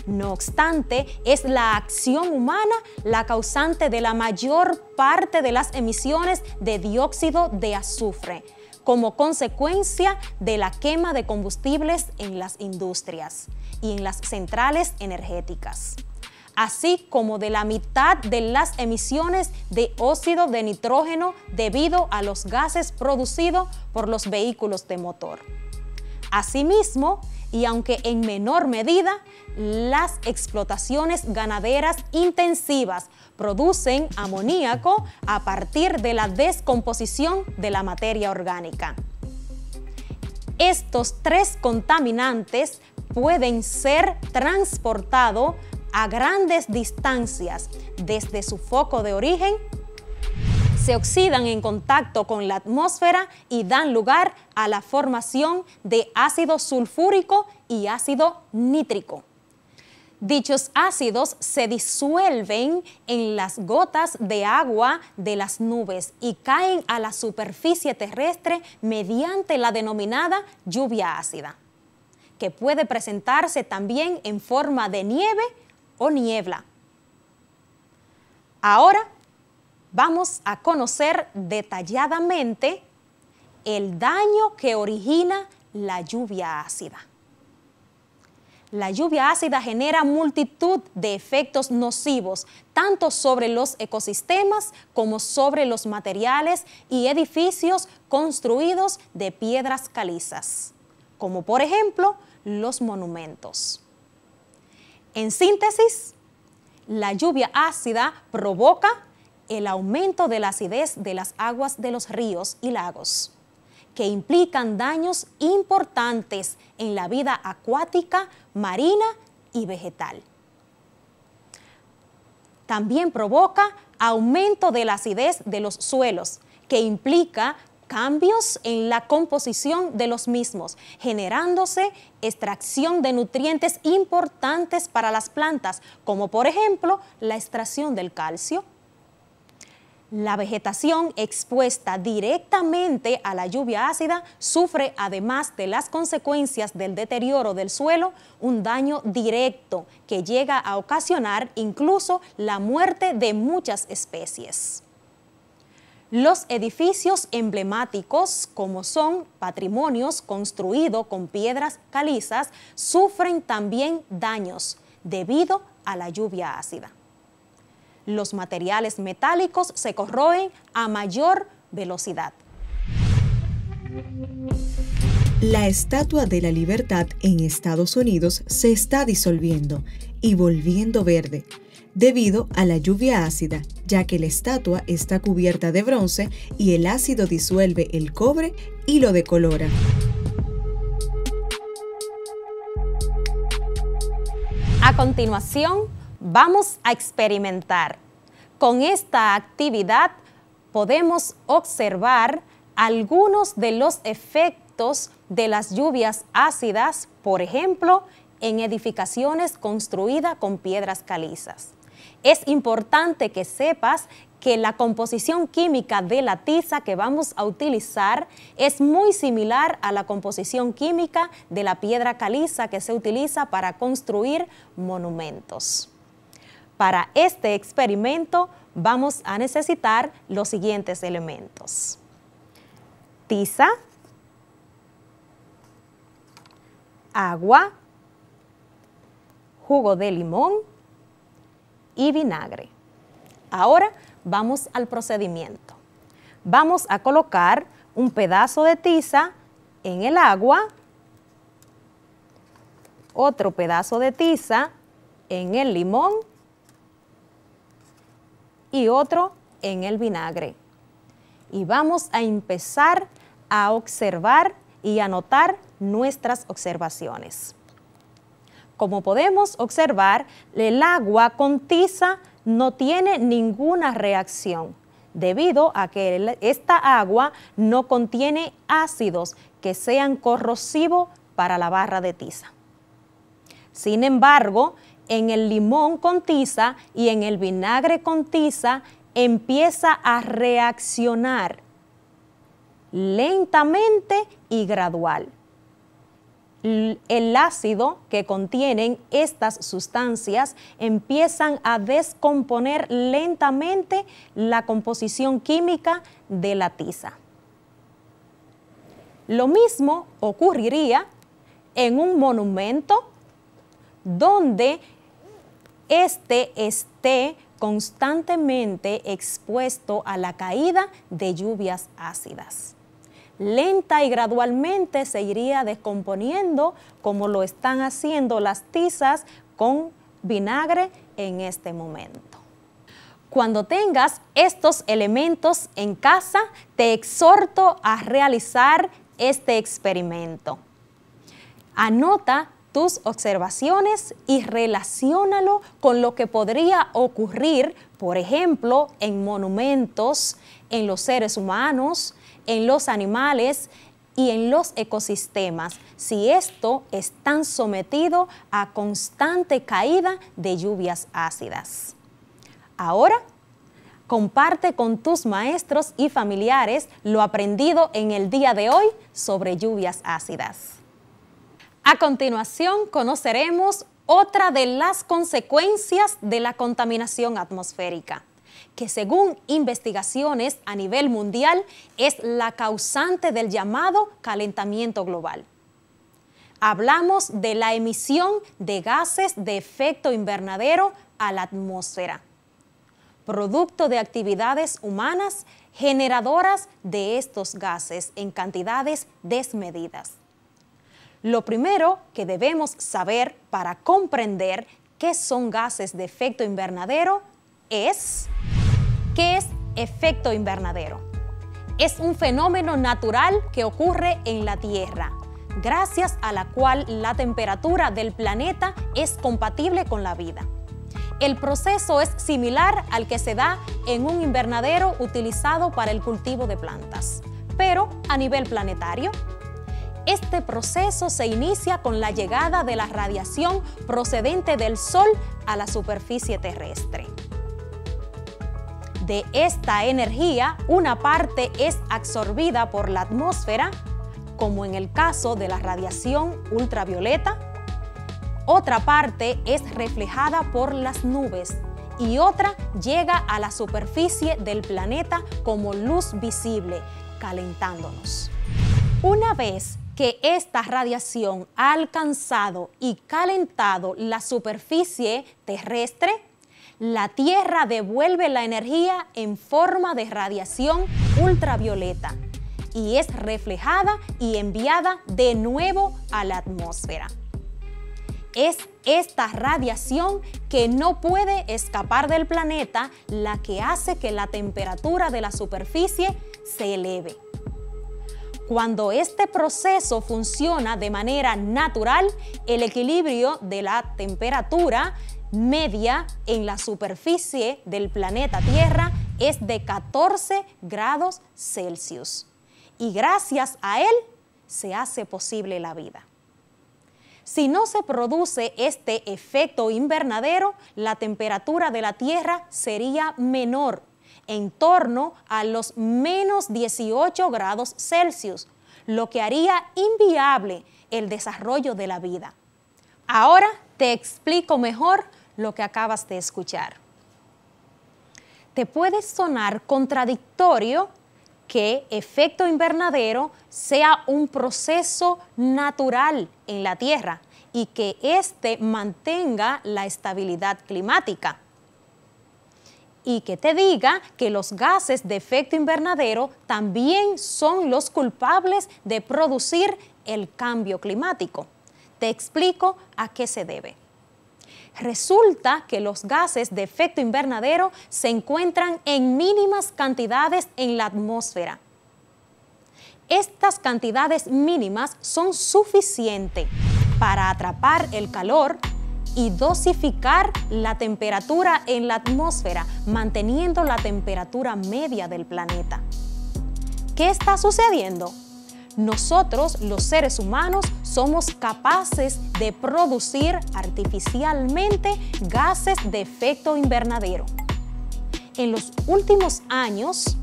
Speaker 9: No obstante, es la acción humana la causante de la mayor parte de las emisiones de dióxido de azufre, como consecuencia de la quema de combustibles en las industrias y en las centrales energéticas, así como de la mitad de las emisiones de óxido de nitrógeno debido a los gases producidos por los vehículos de motor. Asimismo, y aunque en menor medida, las explotaciones ganaderas intensivas producen amoníaco a partir de la descomposición de la materia orgánica. Estos tres contaminantes pueden ser transportados a grandes distancias desde su foco de origen, se oxidan en contacto con la atmósfera y dan lugar a la formación de ácido sulfúrico y ácido nítrico. Dichos ácidos se disuelven en las gotas de agua de las nubes y caen a la superficie terrestre mediante la denominada lluvia ácida, que puede presentarse también en forma de nieve o niebla. Ahora vamos a conocer detalladamente el daño que origina la lluvia ácida. La lluvia ácida genera multitud de efectos nocivos, tanto sobre los ecosistemas como sobre los materiales y edificios construidos de piedras calizas, como por ejemplo los monumentos. En síntesis, la lluvia ácida provoca el aumento de la acidez de las aguas de los ríos y lagos, que implican daños importantes en la vida acuática, marina y vegetal. También provoca aumento de la acidez de los suelos, que implica cambios en la composición de los mismos, generándose extracción de nutrientes importantes para las plantas, como por ejemplo la extracción del calcio. La vegetación expuesta directamente a la lluvia ácida sufre, además de las consecuencias del deterioro del suelo, un daño directo que llega a ocasionar incluso la muerte de muchas especies. Los edificios emblemáticos, como son patrimonios construidos con piedras calizas, sufren también daños debido a la lluvia ácida. Los materiales metálicos se corroen a mayor velocidad.
Speaker 4: La Estatua de la Libertad en Estados Unidos se está disolviendo y volviendo verde debido a la lluvia ácida, ya que la estatua está cubierta de bronce y el ácido disuelve el cobre y lo decolora.
Speaker 9: A continuación, vamos a experimentar. Con esta actividad podemos observar algunos de los efectos de las lluvias ácidas, por ejemplo, en edificaciones construidas con piedras calizas. Es importante que sepas que la composición química de la tiza que vamos a utilizar es muy similar a la composición química de la piedra caliza que se utiliza para construir monumentos. Para este experimento vamos a necesitar los siguientes elementos: tiza, agua, jugo de limón y vinagre. Ahora vamos al procedimiento. Vamos a colocar un pedazo de tiza en el agua, otro pedazo de tiza en el limón y otro en el vinagre. Y vamos a empezar a observar y anotar nuestras observaciones. Como podemos observar, el agua con tiza no tiene ninguna reacción, debido a que esta agua no contiene ácidos que sean corrosivos para la barra de tiza. Sin embargo, en el limón con tiza y en el vinagre con tiza empieza a reaccionar lentamente y gradual. El ácido que contienen estas sustancias empiezan a descomponer lentamente la composición química de la tiza. Lo mismo ocurriría en un monumento donde éste esté constantemente expuesto a la caída de lluvias ácidas. Lenta y gradualmente se iría descomponiendo como lo están haciendo las tizas con vinagre en este momento. Cuando tengas estos elementos en casa, te exhorto a realizar este experimento. Anota tus observaciones y relaciónalo con lo que podría ocurrir, por ejemplo, en monumentos, en los seres humanos, en los animales y en los ecosistemas, si estos están sometidos a constante caída de lluvias ácidas. Ahora, comparte con tus maestros y familiares lo aprendido en el día de hoy sobre lluvias ácidas. A continuación, conoceremos otra de las consecuencias de la contaminación atmosférica, que según investigaciones a nivel mundial es la causante del llamado calentamiento global. Hablamos de la emisión de gases de efecto invernadero a la atmósfera, producto de actividades humanas generadoras de estos gases en cantidades desmedidas. Lo primero que debemos saber para comprender qué son gases de efecto invernadero es: ¿qué es efecto invernadero? Es un fenómeno natural que ocurre en la Tierra, gracias a la cual la temperatura del planeta es compatible con la vida. El proceso es similar al que se da en un invernadero utilizado para el cultivo de plantas, pero a nivel planetario. Este proceso se inicia con la llegada de la radiación procedente del Sol a la superficie terrestre. De esta energía, una parte es absorbida por la atmósfera, como en el caso de la radiación ultravioleta. Otra parte es reflejada por las nubes y otra llega a la superficie del planeta como luz visible, calentándonos. Una vez que esta radiación ha alcanzado y calentado la superficie terrestre, la Tierra devuelve la energía en forma de radiación ultravioleta y es reflejada y enviada de nuevo a la atmósfera. Es esta radiación que no puede escapar del planeta la que hace que la temperatura de la superficie se eleve. Cuando este proceso funciona de manera natural, el equilibrio de la temperatura media en la superficie del planeta Tierra es de 14 grados Celsius y gracias a él se hace posible la vida. Si no se produce este efecto invernadero, la temperatura de la Tierra sería menor, en torno a los menos 18 grados Celsius, lo que haría inviable el desarrollo de la vida. Ahora te explico mejor lo que acabas de escuchar. Te puede sonar contradictorio que efecto invernadero sea un proceso natural en la Tierra y que éste mantenga la estabilidad climática. Y que te diga que los gases de efecto invernadero también son los culpables de producir el cambio climático. Te explico a qué se debe. Resulta que los gases de efecto invernadero se encuentran en mínimas cantidades en la atmósfera. Estas cantidades mínimas son suficientes para atrapar el calor y dosificar la temperatura en la atmósfera, manteniendo la temperatura media del planeta. ¿Qué está sucediendo? Nosotros, los seres humanos, somos capaces de producir artificialmente gases de efecto invernadero. En los últimos años,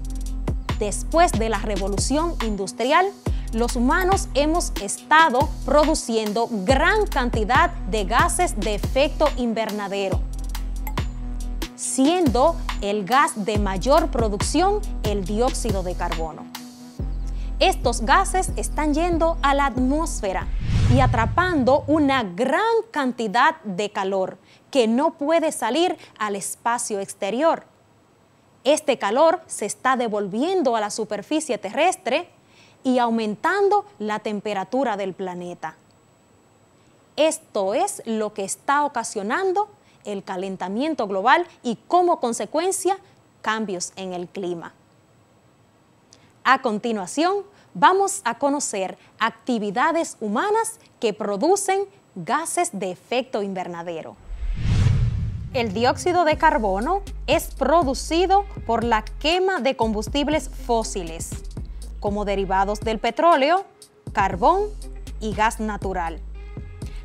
Speaker 9: después de la revolución industrial, los humanos hemos estado produciendo gran cantidad de gases de efecto invernadero, siendo el gas de mayor producción el dióxido de carbono. Estos gases están yendo a la atmósfera y atrapando una gran cantidad de calor que no puede salir al espacio exterior. Este calor se está devolviendo a la superficie terrestre y aumentando la temperatura del planeta. Esto es lo que está ocasionando el calentamiento global y como consecuencia cambios en el clima. A continuación, vamos a conocer actividades humanas que producen gases de efecto invernadero. El dióxido de carbono es producido por la quema de combustibles fósiles, como derivados del petróleo, carbón y gas natural.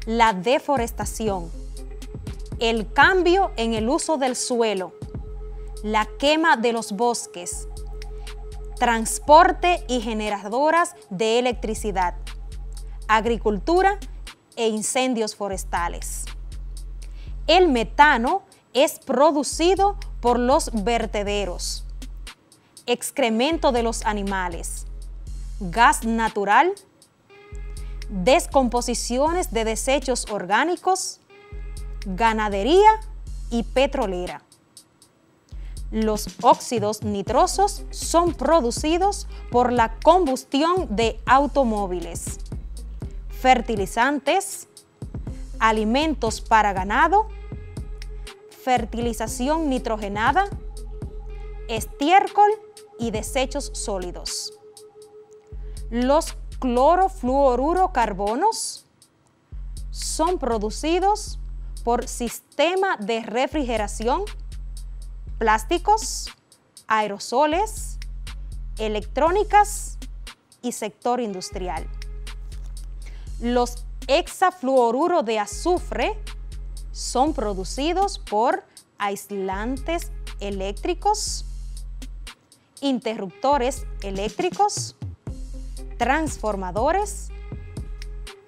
Speaker 9: La deforestación, el cambio en el uso del suelo, la quema de los bosques, transporte y generadoras de electricidad, agricultura e incendios forestales. El metano es producido por los vertederos, excremento de los animales, gas natural, descomposiciones de desechos orgánicos, ganadería y petrolera. Los óxidos nitrosos son producidos por la combustión de automóviles, fertilizantes, alimentos para ganado, fertilización nitrogenada, estiércol y desechos sólidos. Los clorofluorurocarbonos son producidos por sistema de refrigeración, plásticos, aerosoles, electrónicas y sector industrial. Los hexafluoruro de azufre son producidos por aislantes eléctricos, interruptores eléctricos, transformadores,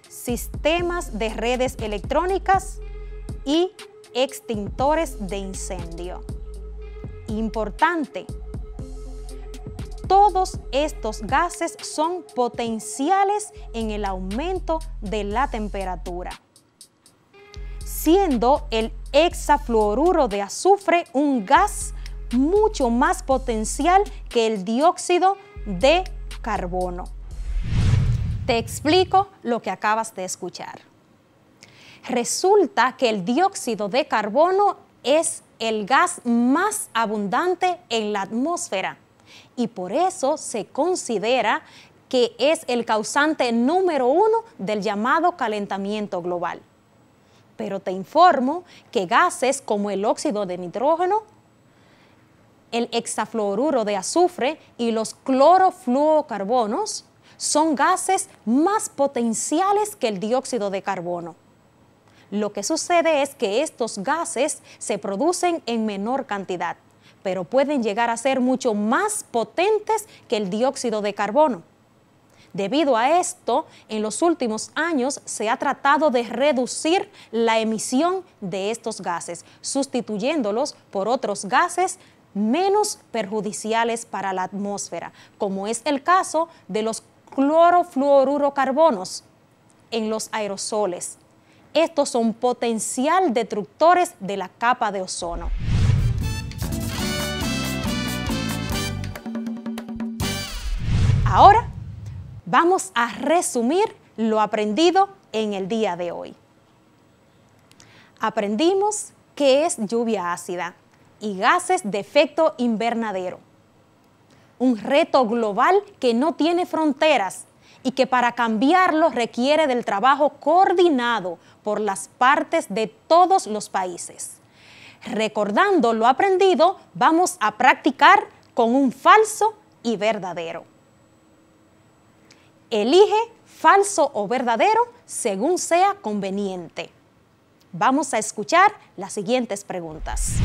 Speaker 9: sistemas de redes electrónicas y extintores de incendio. Importante, todos estos gases son potenciales en el aumento de la temperatura, siendo el hexafluoruro de azufre un gas mucho más potencial que el dióxido de carbono. Te explico lo que acabas de escuchar. Resulta que el dióxido de carbono es el gas más abundante en la atmósfera y por eso se considera que es el causante número 1 del llamado calentamiento global. Pero te informo que gases como el óxido de nitrógeno, el hexafluoruro de azufre y los clorofluorocarbonos son gases más potenciales que el dióxido de carbono. Lo que sucede es que estos gases se producen en menor cantidad, pero pueden llegar a ser mucho más potentes que el dióxido de carbono. Debido a esto, en los últimos años se ha tratado de reducir la emisión de estos gases, sustituyéndolos por otros gases menos perjudiciales para la atmósfera, como es el caso de los clorofluorocarbonos en los aerosoles. Estos son potencial destructores de la capa de ozono. Ahora vamos a resumir lo aprendido en el día de hoy. Aprendimos qué es lluvia ácida y gases de efecto invernadero. Un reto global que no tiene fronteras y que para cambiarlo requiere del trabajo coordinado por las partes de todos los países. Recordando lo aprendido, vamos a practicar con un falso y verdadero. Elige falso o verdadero según sea conveniente. Vamos a escuchar las siguientes preguntas.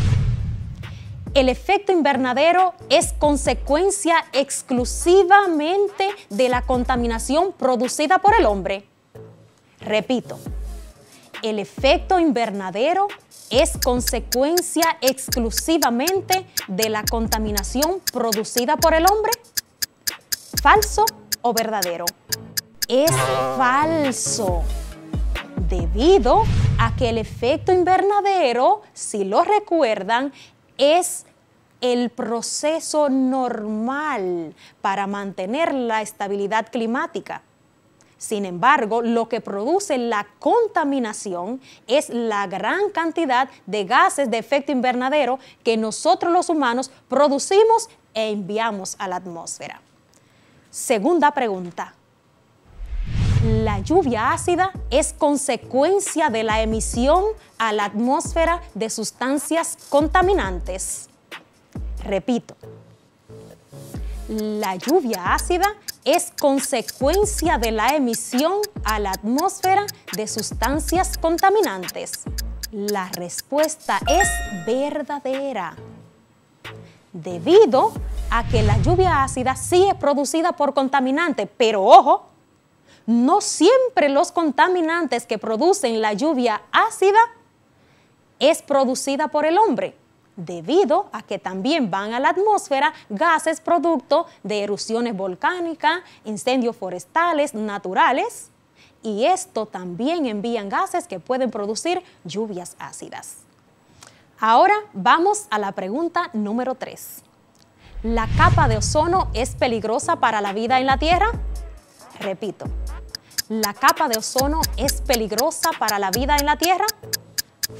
Speaker 9: ¿El efecto invernadero es consecuencia exclusivamente de la contaminación producida por el hombre? Repito, ¿el efecto invernadero es consecuencia exclusivamente de la contaminación producida por el hombre? ¿Falso o verdadero? Es falso, debido a que el efecto invernadero, si lo recuerdan, es el proceso normal para mantener la estabilidad climática. Sin embargo, lo que produce la contaminación es la gran cantidad de gases de efecto invernadero que nosotros los humanos producimos e enviamos a la atmósfera. Segunda pregunta. ¿La lluvia ácida es consecuencia de la emisión a la atmósfera de sustancias contaminantes? Repito, ¿la lluvia ácida es consecuencia de la emisión a la atmósfera de sustancias contaminantes? La respuesta es verdadera, debido a que la lluvia ácida sí es producida por contaminantes, pero ojo, no siempre los contaminantes que producen la lluvia ácida es producida por el hombre, debido a que también van a la atmósfera gases producto de erupciones volcánicas, incendios forestales naturales, y esto también envían gases que pueden producir lluvias ácidas. Ahora vamos a la pregunta número 3. ¿La capa de ozono es peligrosa para la vida en la Tierra? Repito, ¿la capa de ozono es peligrosa para la vida en la Tierra?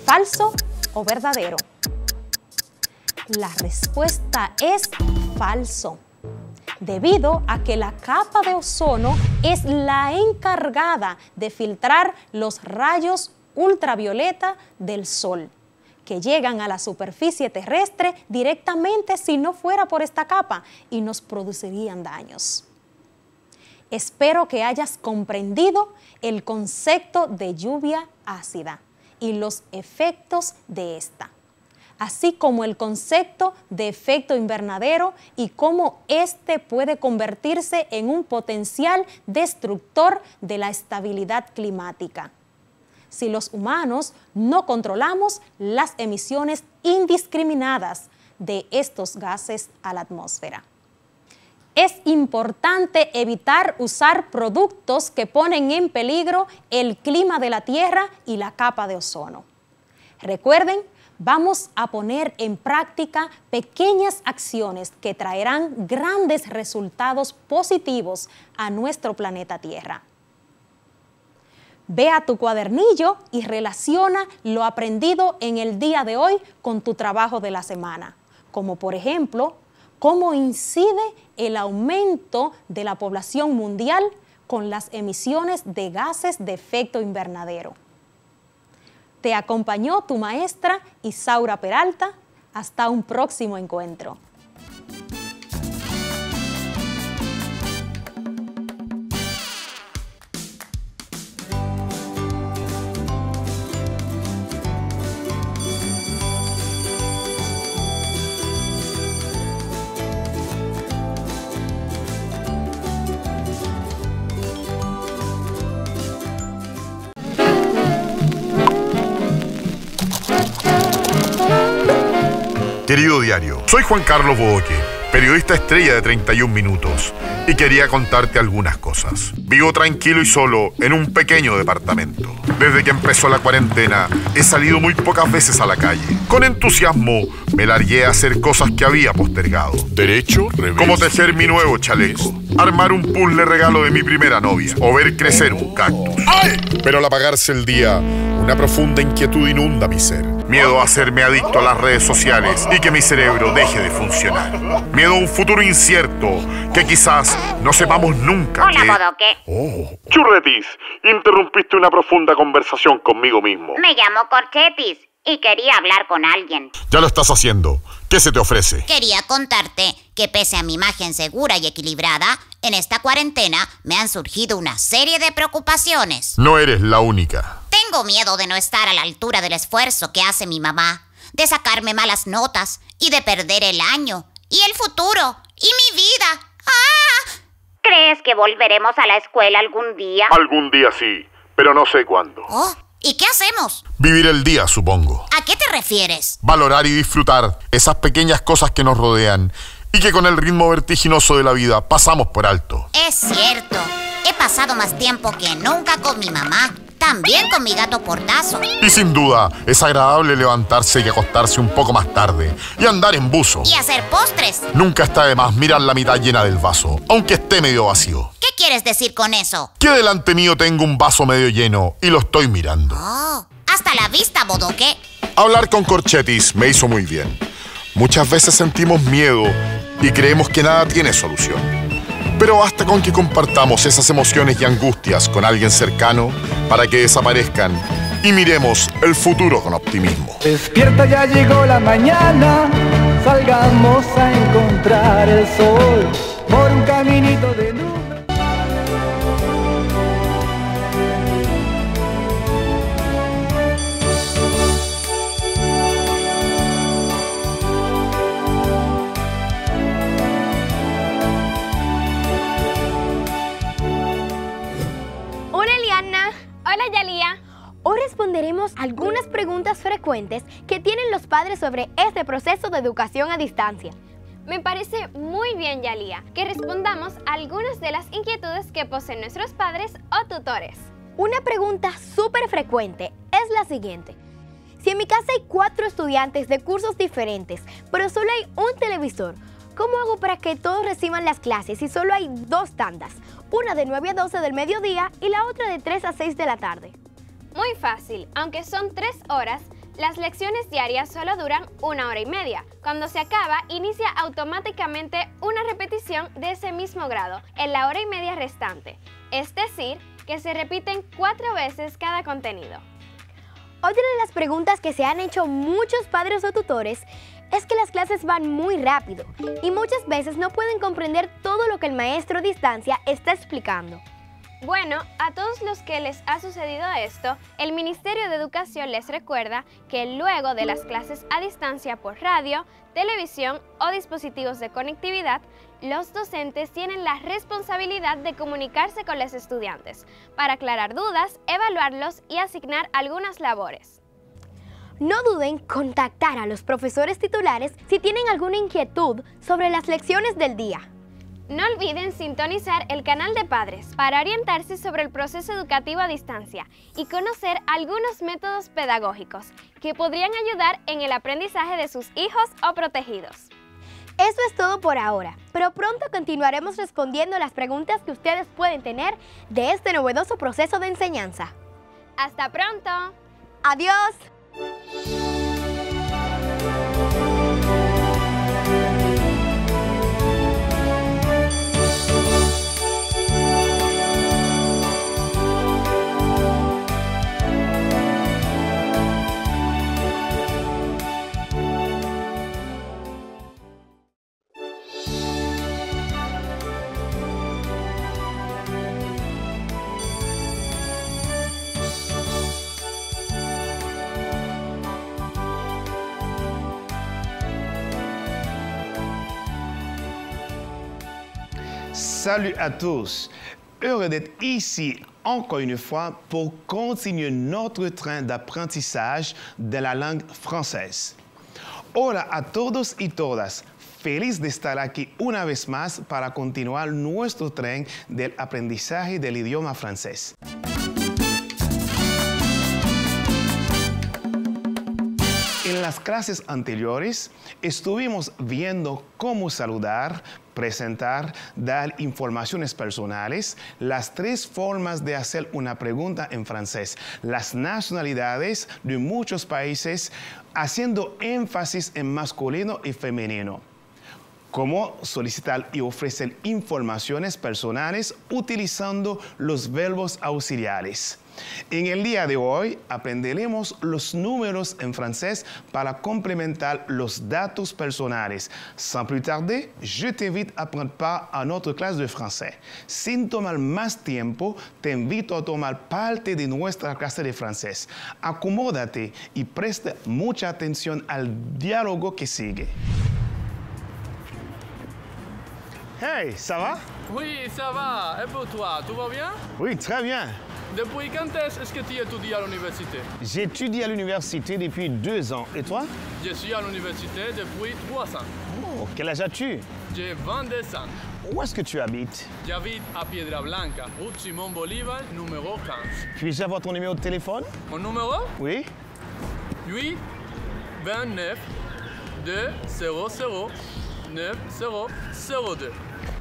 Speaker 9: ¿Falso o verdadero? La respuesta es falso, debido a que la capa de ozono es la encargada de filtrar los rayos ultravioleta del Sol, que llegan a la superficie terrestre directamente si no fuera por esta capa y nos producirían daños. Espero que hayas comprendido el concepto de lluvia ácida y los efectos de esta, así como el concepto de efecto invernadero y cómo este puede convertirse en un potencial destructor de la estabilidad climática si los humanos no controlamos las emisiones indiscriminadas de estos gases a la atmósfera. Es importante evitar usar productos que ponen en peligro el clima de la Tierra y la capa de ozono. Recuerden, vamos a poner en práctica pequeñas acciones que traerán grandes resultados positivos a nuestro planeta Tierra. Ve a tu cuadernillo y relaciona lo aprendido en el día de hoy con tu trabajo de la semana, como por ejemplo, cómo incide el aumento de la población mundial con las emisiones de gases de efecto invernadero. Te acompañó tu maestra Isaura Peralta. Hasta un próximo encuentro.
Speaker 17: Querido diario, soy Juan Carlos Bodoque, periodista estrella de 31 Minutos, y quería contarte algunas cosas. Vivo tranquilo y solo en un pequeño departamento. Desde que empezó la cuarentena, he salido muy pocas veces a la calle. Con entusiasmo, me largué a hacer cosas que había postergado.
Speaker 18: Derecho, revés.
Speaker 17: Como tejer mi nuevo chaleco, armar un puzzle regalo de mi primera novia, o ver crecer un cactus.
Speaker 18: ¡Ay! Pero al apagarse el día, una profunda inquietud inunda mi ser.
Speaker 17: Miedo a hacerme adicto a las redes sociales y que mi cerebro deje de funcionar. Miedo a un futuro incierto que quizás no sepamos nunca.
Speaker 19: Hola, Bodoque.
Speaker 17: Oh. Churretis, interrumpiste una profunda conversación conmigo mismo.
Speaker 19: Me llamo Corchetis y quería hablar con alguien.
Speaker 17: Ya lo estás haciendo. ¿Qué se te ofrece?
Speaker 19: Quería contarte que pese a mi imagen segura y equilibrada, en esta cuarentena me han surgido una serie de preocupaciones.
Speaker 17: No eres la única.
Speaker 19: Tengo miedo de no estar a la altura del esfuerzo que hace mi mamá, de sacarme malas notas y de perder el año, y el futuro, y mi vida. ¡Ah! ¿Crees que volveremos a la escuela algún día?
Speaker 17: Algún día sí, pero no sé cuándo.
Speaker 19: Oh, ¿y qué hacemos?
Speaker 17: Vivir el día, supongo.
Speaker 19: ¿A qué te refieres?
Speaker 17: Valorar y disfrutar esas pequeñas cosas que nos rodean y que con el ritmo vertiginoso de la vida pasamos por alto.
Speaker 19: Es cierto. He pasado más tiempo que nunca con mi mamá. También con mi gato Portazo.
Speaker 17: Y sin duda, es agradable levantarse y acostarse un poco más tarde y andar en buzo.
Speaker 19: Y hacer postres.
Speaker 17: Nunca está de más mirar la mitad llena del vaso, aunque esté medio vacío.
Speaker 19: ¿Qué quieres decir con eso?
Speaker 17: Que delante mío tengo un vaso medio lleno y lo estoy mirando.
Speaker 19: Oh, hasta la vista, Bodoque.
Speaker 18: Hablar con Corchetis me hizo muy bien. Muchas veces sentimos miedo y creemos que nada tiene solución. Pero basta con que compartamos esas emociones y angustias con alguien cercano para que desaparezcan y miremos el futuro con optimismo.
Speaker 20: Despierta, ya llegó la mañana, salgamos a encontrar el sol por un caminito de nubes.
Speaker 12: Hola, Yalía. Hoy responderemos algunas preguntas frecuentes que tienen los padres sobre este proceso de educación a distancia.
Speaker 13: Me parece muy bien, Yalía, que respondamos a algunas de las inquietudes que poseen nuestros padres o tutores.
Speaker 12: Una pregunta súper frecuente es la siguiente. Si en mi casa hay 4 estudiantes de cursos diferentes, pero solo hay un televisor, ¿cómo hago para que todos reciban las clases si solo hay 2 tandas? Una de 9 a 12 del mediodía y la otra de 3 a 6 de la tarde.
Speaker 13: Muy fácil, aunque son 3 horas, las lecciones diarias solo duran 1 hora y media. Cuando se acaba, inicia automáticamente una repetición de ese mismo grado en la hora y media restante. Es decir, que se repiten 4 veces cada contenido.
Speaker 12: Otra de las preguntas que se han hecho muchos padres o tutores es que las clases van muy rápido y muchas veces no pueden comprender todo lo que el maestro a distancia está explicando.
Speaker 13: Bueno, a todos los que les ha sucedido esto, el Ministerio de Educación les recuerda que luego de las clases a distancia por radio, televisión o dispositivos de conectividad, los docentes tienen la responsabilidad de comunicarse con los estudiantes para aclarar dudas, evaluarlos y asignar algunas labores.
Speaker 12: No duden en contactar a los profesores titulares si tienen alguna inquietud sobre las lecciones del día.
Speaker 13: No olviden sintonizar el canal de Padres para orientarse sobre el proceso educativo a distancia y conocer algunos métodos pedagógicos que podrían ayudar en el aprendizaje de sus hijos o protegidos.
Speaker 12: Eso es todo por ahora, pero pronto continuaremos respondiendo las preguntas que ustedes pueden tener de este novedoso proceso de enseñanza.
Speaker 13: ¡Hasta pronto!
Speaker 12: ¡Adiós!
Speaker 21: Salut à tous! Heureux d'être ici encore une fois pour continuer notre train d'apprentissage de la langue française. Hola a todos y todas. Feliz de estar aquí una vez más para continuar nuestro tren del aprendizaje del idioma francés. En las clases anteriores estuvimos viendo cómo saludar, presentar, dar informaciones personales, las 3 formas de hacer una pregunta en francés, las nacionalidades de muchos países, haciendo énfasis en masculino y femenino, cómo solicitar y ofrecer informaciones personales utilizando los verbos auxiliares. En el día de hoy aprenderemos los números en francés para complementar los datos personales. Sans plus tarder, je t'invite à prendre part à notre clase de français. Sin tomar más tiempo, te invito a tomar parte de nuestra clase de francés. Acomódate y presta mucha atención al diálogo que sigue. Hey, ça va?
Speaker 6: Oui, ça va. Et pour toi, tout va bien?
Speaker 21: Oui, très bien.
Speaker 6: Depuis quand est-ce que tu étudies à l'université?
Speaker 21: J'étudie à l'université depuis 2 ans. Et toi?
Speaker 6: Je suis à l'université depuis 3 ans.
Speaker 21: Oh, quel âge as-tu?
Speaker 6: J'ai 22 ans.
Speaker 21: Où est-ce que tu habites?
Speaker 6: J'habite à Piedra Blanca, route Simón Bolívar, numéro 15.
Speaker 21: Puis-je avoir ton numéro de téléphone?
Speaker 6: Mon numéro?
Speaker 21: Oui.
Speaker 6: 8 29 2 00 9002.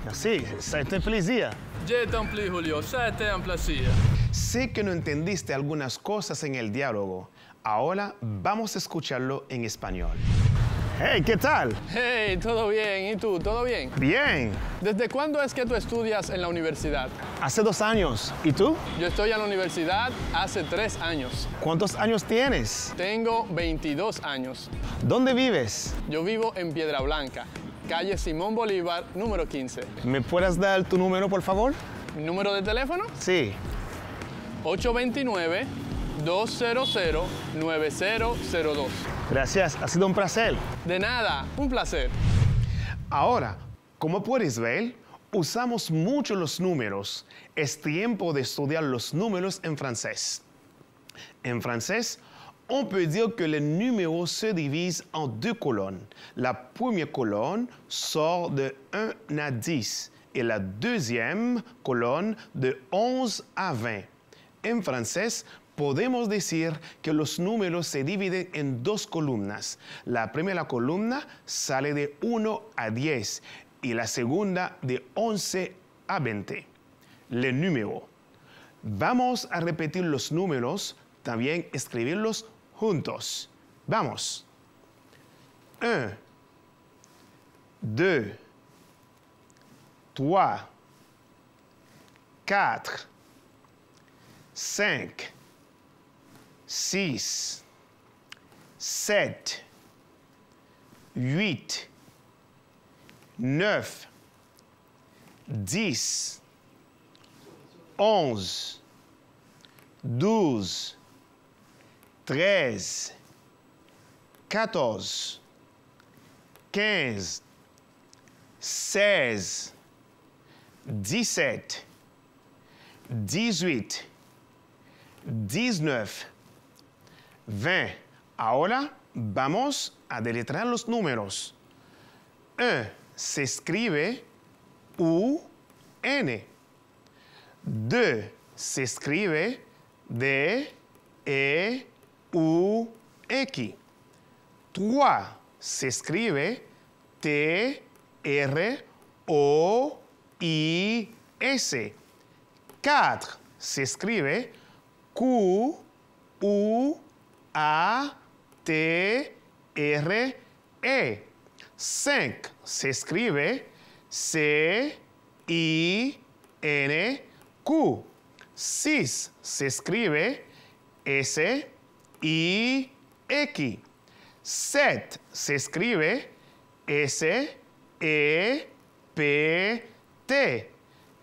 Speaker 21: Merci, ça a été un plaisir.
Speaker 6: Je t'en prie, Julio, ça a été un plaisir.
Speaker 21: Sé que no entendiste algunas cosas en el diálogo. Ahora vamos a escucharlo en español. Hey, ¿qué tal?
Speaker 6: Hey, todo bien. ¿Y tú? ¿Todo bien?
Speaker 21: Bien.
Speaker 6: ¿Desde cuándo es que tú estudias en la universidad?
Speaker 21: Hace 2 años. ¿Y tú?
Speaker 6: Yo estoy en la universidad hace 3 años.
Speaker 21: ¿Cuántos años tienes?
Speaker 6: Tengo 22 años.
Speaker 21: ¿Dónde vives?
Speaker 6: Yo vivo en Piedra Blanca, calle Simón Bolívar, número 15.
Speaker 21: ¿Me puedes dar tu número, por favor?
Speaker 6: ¿Mi número de teléfono?
Speaker 21: Sí.
Speaker 6: 829-200-9002.
Speaker 21: Gracias, ha sido un placer.
Speaker 6: De nada, un placer.
Speaker 21: Ahora, como puedes ver, usamos mucho los números. Es tiempo de estudiar los números en francés. En francés, on peut dire que les numéros se divisent en 2 colonnes. La première colonne sort de 1 à 10 et la deuxième colonne de 11 à 20. En francés, podemos decir que los números se dividen en 2 columnas. La primera columna sale de 1 a 10 y la segunda de 11 a 20. Les numéros. Vamos a repetir los números, también escribirlos juntos. Vamos. 1, 2, 3, 4, 5, 6, 7, 8, 9, 10, 11, 12, 13, 14, 15, 16, 17, 18, 19, 20. Ahora vamos a deletrear los números. 1 se escribe U-N. 2 se escribe D-E-U-X. 3 se escribe T-R-O-I-S. 4 se escribe Q-U-A-T-R-E. 5 se escribe C-I-N-Q. 6 se escribe S-I-X. 7 se escribe S-E-P-T.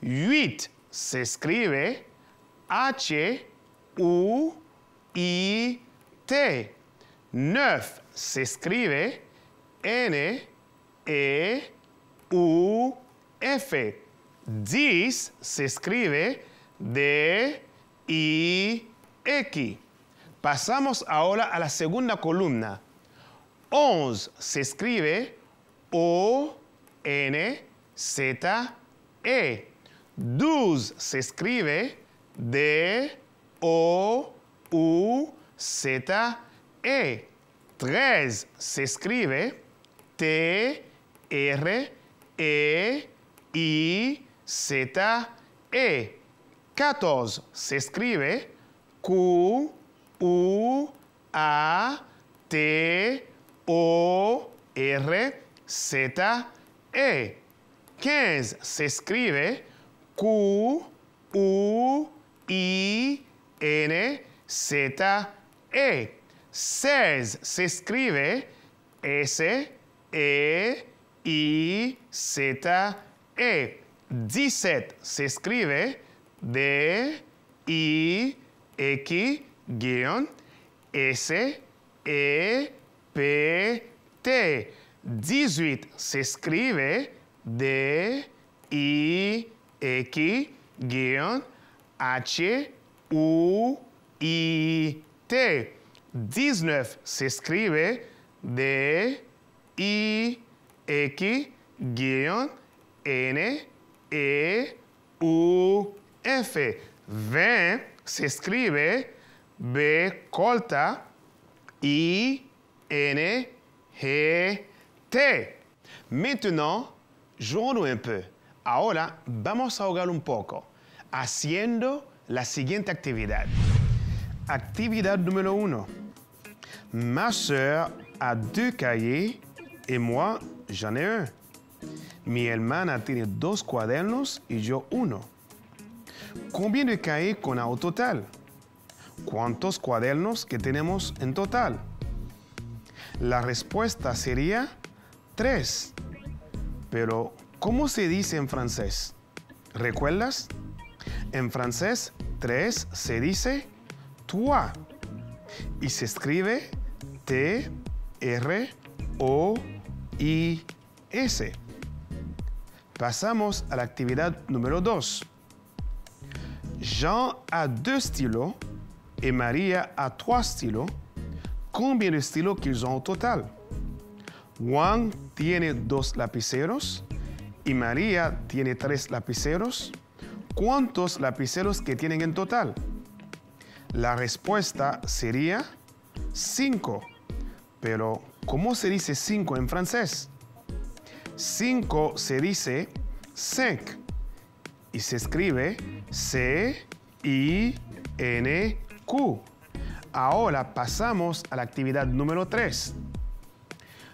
Speaker 21: 8 se escribe H-U-I-T. 9 se escribe N-E-U-F. 10 se escribe D-I-X. Pasamos ahora a la segunda columna. 11 se escribe O-N-Z-E. 12 se escribe D-O-U-Z-E. 13 se escribe T-R-E-I-Z-E. 14 se escribe Q-U-A-T-O-R-Z-E. 15 se escribe Q-U-I-N-Z-E. 16 se escribe S-E-I-Z-E. 17 se escribe D-I-X-S-E-P-T. 18 se escribe D-I-X-H-U-I-T. 19 se escribe D-I-X-N-E-U-F. 20 se escribe B corta I-N-G-T. Maintenant, jouons un peu. Ahora vamos a jugar un poco, haciendo la siguiente actividad. Actividad número 1. Ma sœur a 2 cahiers et moi, j'en ai un. Mi hermana tiene 2 cuadernos y yo 1. Combien de cahiers qu'on a au total? ¿Cuántos cuadernos que tenemos en total? La respuesta sería 3. Pero, ¿cómo se dice en francés? ¿Recuerdas? En francés, 3 se dice trois. Y se escribe T-R-O-I-S. Pasamos a la actividad número 2. Jean a 2 stylos et Maria a 3 stylos. Combien de stylos qu'ils ont au total? Juan tiene 2 lapiceros y María tiene 3 lapiceros. ¿Cuántos lapiceros que tienen en total? La respuesta sería 5. Pero, ¿cómo se dice 5 en francés? 5 se dice 5 y se escribe C-I-N-Q. Ahora pasamos a la actividad número 3.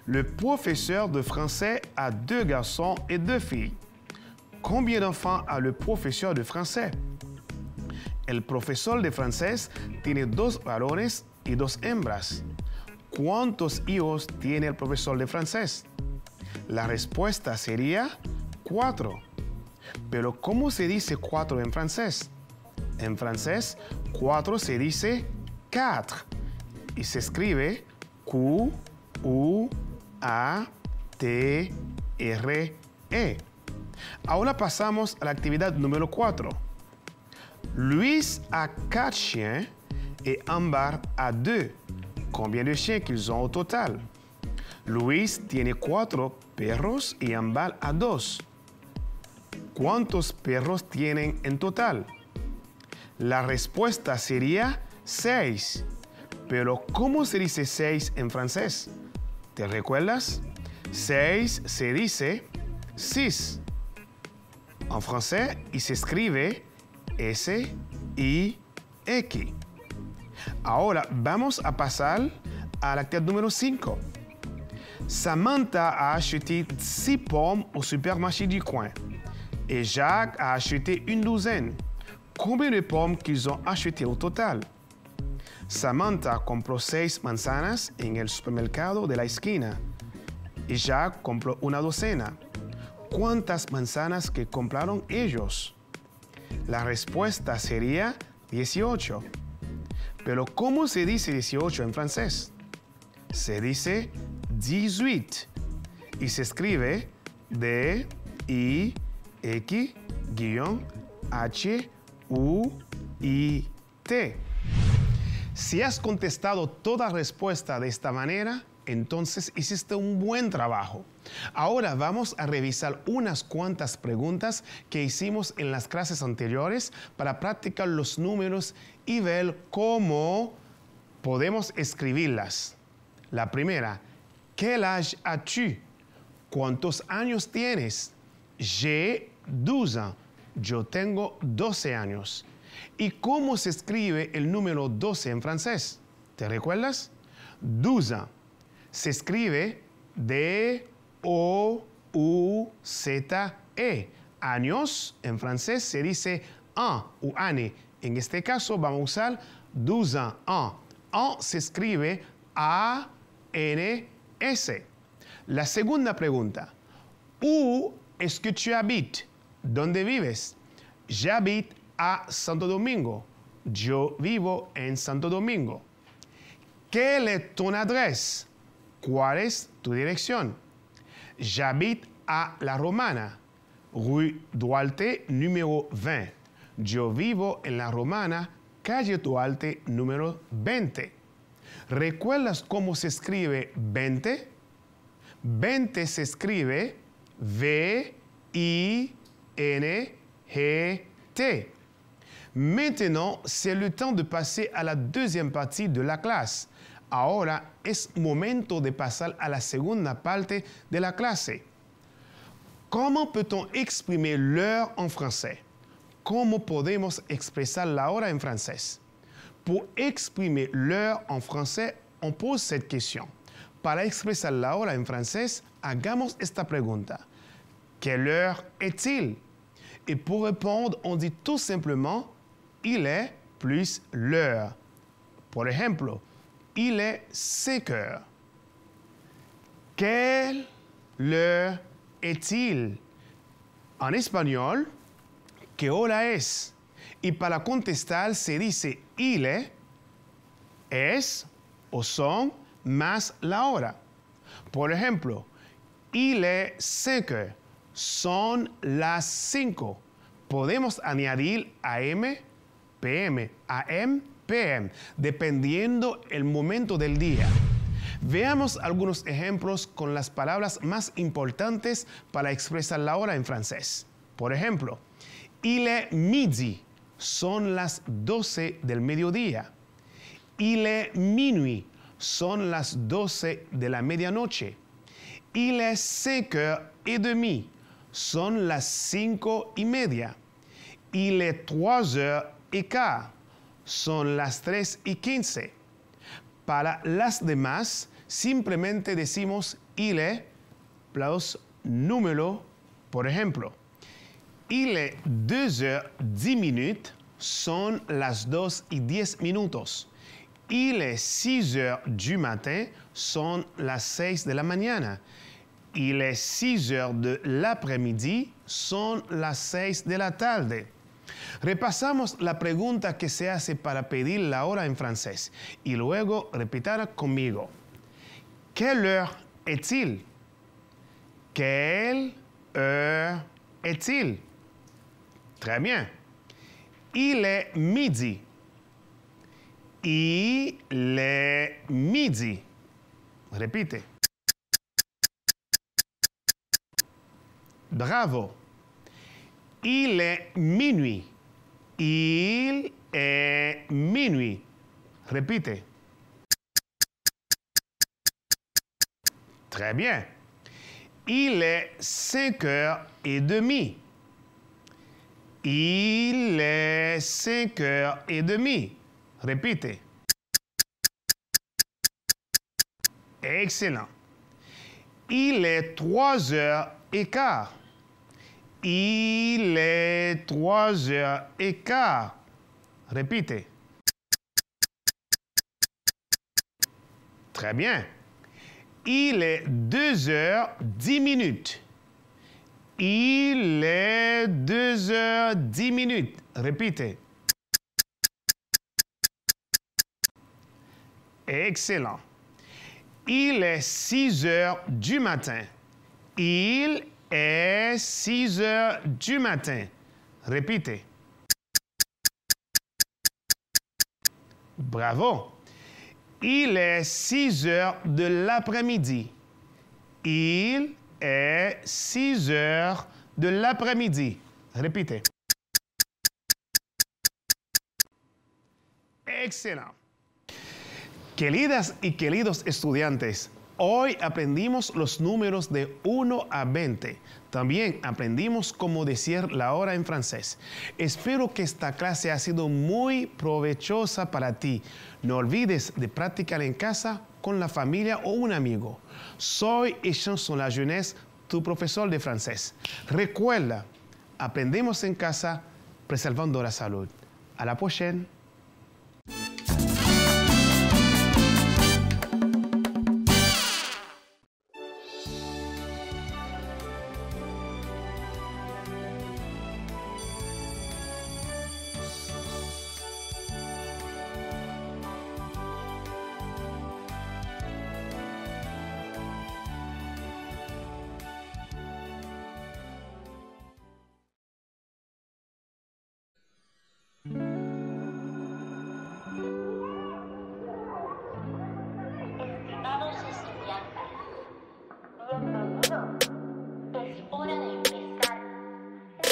Speaker 21: Le professeur de français a 2 garçons et 2 filles. Combien d'enfants a le professeur de français? El profesor de francés tiene 2 varones y 2 hembras. ¿Cuántos hijos tiene el profesor de francés? La respuesta sería 4. Pero ¿cómo se dice 4 en francés? En francés, 4 se dice 4 y se escribe Q-U-A-T-R-E. Ahora pasamos a la actividad número 4. Luis a 4 chiens et Ambar a 2. Combien de chiens qu'ils ont au total? Luis tiene 4 perros y Ambar a 2. ¿Cuántos perros tienen en total? La respuesta sería 6. Pero ¿cómo se dice 6 en francés? ¿Te recuerdas? 6 se dice 6 en francés y se escribe S-I-X. Ahora vamos a pasar a la actividad número 5. Samantha a acheté 6 pommes au supermarché du coin et Jacques a acheté une douzaine. Combien de pommes qu'ils ont acheté au total? Samantha compró 6 manzanas en el supermercado de la esquina y Jacques compró una docena. ¿Cuántas manzanas que compraron ellos? La respuesta sería 18. Pero ¿cómo se dice 18 en francés? Se dice 18 y se escribe D-I-X-H-U-I-T. Si has contestado toda respuesta de esta manera, Entonces hiciste un buen trabajo. Ahora vamos a revisar unas cuantas preguntas que hicimos en las clases anteriores para practicar los números y ver cómo podemos escribirlas. La primera, ¿quel âge as-tu? ¿Cuántos años tienes? J'ai 12 ans. Yo tengo 12 años. ¿Y cómo se escribe el número 12 en francés? ¿Te recuerdas? 12. Se escribe D-O-U-Z-E. Años en francés se dice an o année. En este caso vamos a usar 12 ans. An se escribe A-N-S. La segunda pregunta. Où est-ce que tu habites? ¿Dónde vives? J'habite a Santo Domingo. Yo vivo en Santo Domingo. ¿Quelle est ton adresse? ¿Cuál es tu dirección? J'habite a La Romana, rue Duarte, número 20. Yo vivo en La Romana, calle Duarte, número 20. ¿Recuerdas cómo se escribe 20? 20 se escribe V-I-N-G-T. Maintenant, c'est le temps de passer à la deuxième partie de la clase. Ahora es momento de pasar a la segunda parte de la clase. ¿Cómo peut-on exprimer l'heure en français? ¿Cómo podemos expresar la hora en francés? Pour exprimer l'heure en français, on pose cette question. Para expresar la hora en francés, hagamos esta pregunta. Quelle heure est-il? Et pour répondre, on dit tout simplement il est plus l'heure. Por ejemplo, il est 5 heures. Quelle heure est-il? En español, ¿qué hora es? Y para contestar se dice il est, es o son más la hora. Por ejemplo, il est 5 heures. Son las 5. Podemos añadir AM, PM, AM, PM, dependiendo el momento del día. Veamos algunos ejemplos con las palabras más importantes para expresar la hora en francés. Por ejemplo, il est midi, son las 12 del mediodía. Il est minuit, son las 12 de la medianoche. Il est 5h30, son las 5:30. Il est 3h15, son las 3:15. Para las demás, simplemente decimos il est plus número. Por ejemplo, il est 2h10, son las 2:10. Il est 6h du matin, son las 6 de la mañana. Il est 6h de l'après-midi, son las 6 de la tarde. Repasamos la pregunta que se hace para pedir la hora en francés y luego repitala conmigo. Quelle heure est-il? Quelle heure est-il? Très bien. Il est midi. Il est midi. Repite. Bravo. Il est minuit. Il est minuit. Repite. Très bien. Il est 5h30. Il est 5h30. Repite. Excellent. Il est 3h15. Il est 3h15. Repite. Très bien. Il est 2h10. Il est 2h10. Repite. Excellent. Il est 6h du matin. Il est 6h du matin. Repite. Bravo. Il est 6 heures de l'après-midi. Il est 6 heures de l'après-midi. Repite. Excelente. Queridas y queridos estudiantes, hoy aprendimos los números de 1 a 20. También aprendimos cómo decir la hora en francés. Espero que esta clase ha sido muy provechosa para ti. No olvides de practicar en casa con la familia o un amigo. Soy Echanson La Jeunesse, tu profesor de francés. Recuerda, aprendemos en casa preservando la salud. A la próxima.
Speaker 1: Estimados estudiantes, bienvenidos. Es hora de empezar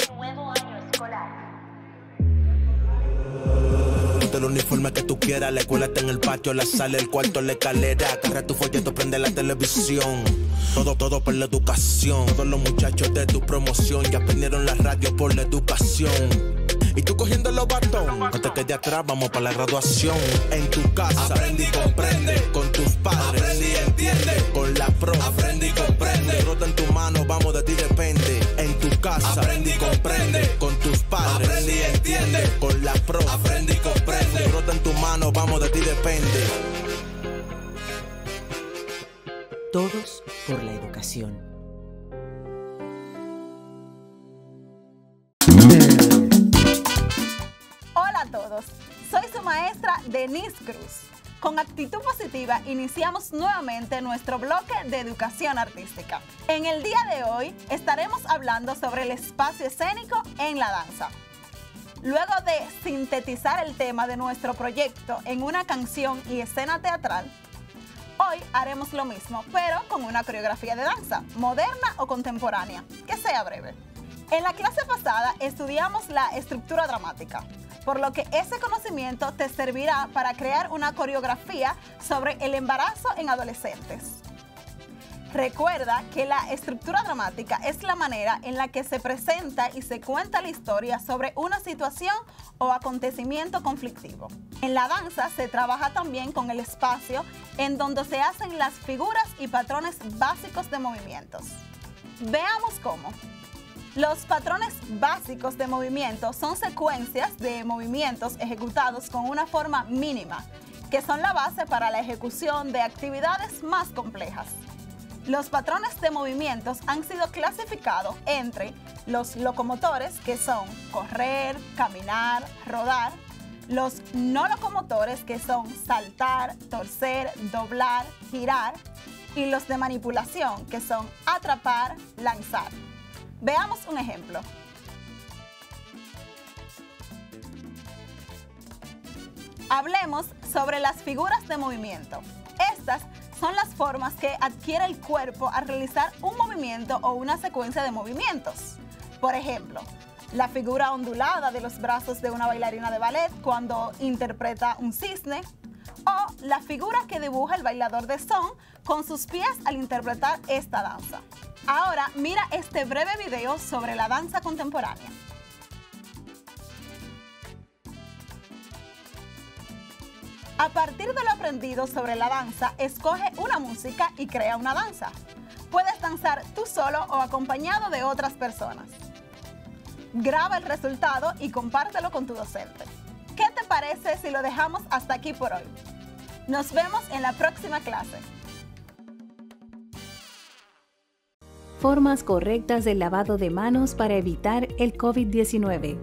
Speaker 1: un nuevo año escolar.
Speaker 22: Ponte el uniforme que tú quieras, la escuela está en el patio, la sala, el cuarto, la escalera. Agarra tu folleto, prende la televisión. Todo por la educación. Todos los muchachos de tu promoción ya prendieron la radio por la educación. Y tú cogiendo los bastones, no te quedes atrás, vamos para la graduación. En tu casa, aprende y comprende. Con tus padres, aprende y entiende. Con la profe, aprende y comprende. Rota en tu mano, vamos, de ti depende. En tu casa, aprende y comprende. Con tus padres, aprende y entiende. Con la profe, aprende y comprende. Rota en tu mano, vamos, de ti depende.
Speaker 2: Todos por la educación.
Speaker 14: Hola a todos, soy su maestra Denise Cruz. Con actitud positiva iniciamos nuevamente nuestro bloque de educación artística. En el día de hoy estaremos hablando sobre el espacio escénico en la danza. Luego de sintetizar el tema de nuestro proyecto en una canción y escena teatral, hoy haremos lo mismo, pero con una coreografía de danza, moderna o contemporánea, que sea breve. En la clase pasada estudiamos la estructura dramática, por lo que ese conocimiento te servirá para crear una coreografía sobre el embarazo en adolescentes. Recuerda que la estructura dramática es la manera en la que se presenta y se cuenta la historia sobre una situación o acontecimiento conflictivo. En la danza se trabaja también con el espacio en donde se hacen las figuras y patrones básicos de movimientos. Veamos cómo. Los patrones básicos de movimiento son secuencias de movimientos ejecutados con una forma mínima, que son la base para la ejecución de actividades más complejas. Los patrones de movimientos han sido clasificados entre los locomotores, que son correr, caminar, rodar, los no locomotores, que son saltar, torcer, doblar, girar, y los de manipulación, que son atrapar, lanzar. Veamos un ejemplo. Hablemos sobre las figuras de movimiento. Estas son las formas que adquiere el cuerpo al realizar un movimiento o una secuencia de movimientos. Por ejemplo, la figura ondulada de los brazos de una bailarina de ballet cuando interpreta un cisne, o la figura que dibuja el bailador de son con sus pies al interpretar esta danza. Ahora mira este breve video sobre la danza contemporánea. A partir de lo aprendido sobre la danza, escoge una música y crea una danza. Puedes danzar tú solo o acompañado de otras personas. Graba el resultado y compártelo con tu docente. ¿Qué te parece si lo dejamos hasta aquí por hoy? Nos vemos en la próxima clase.
Speaker 23: Formas correctas del lavado de manos para evitar el COVID-19.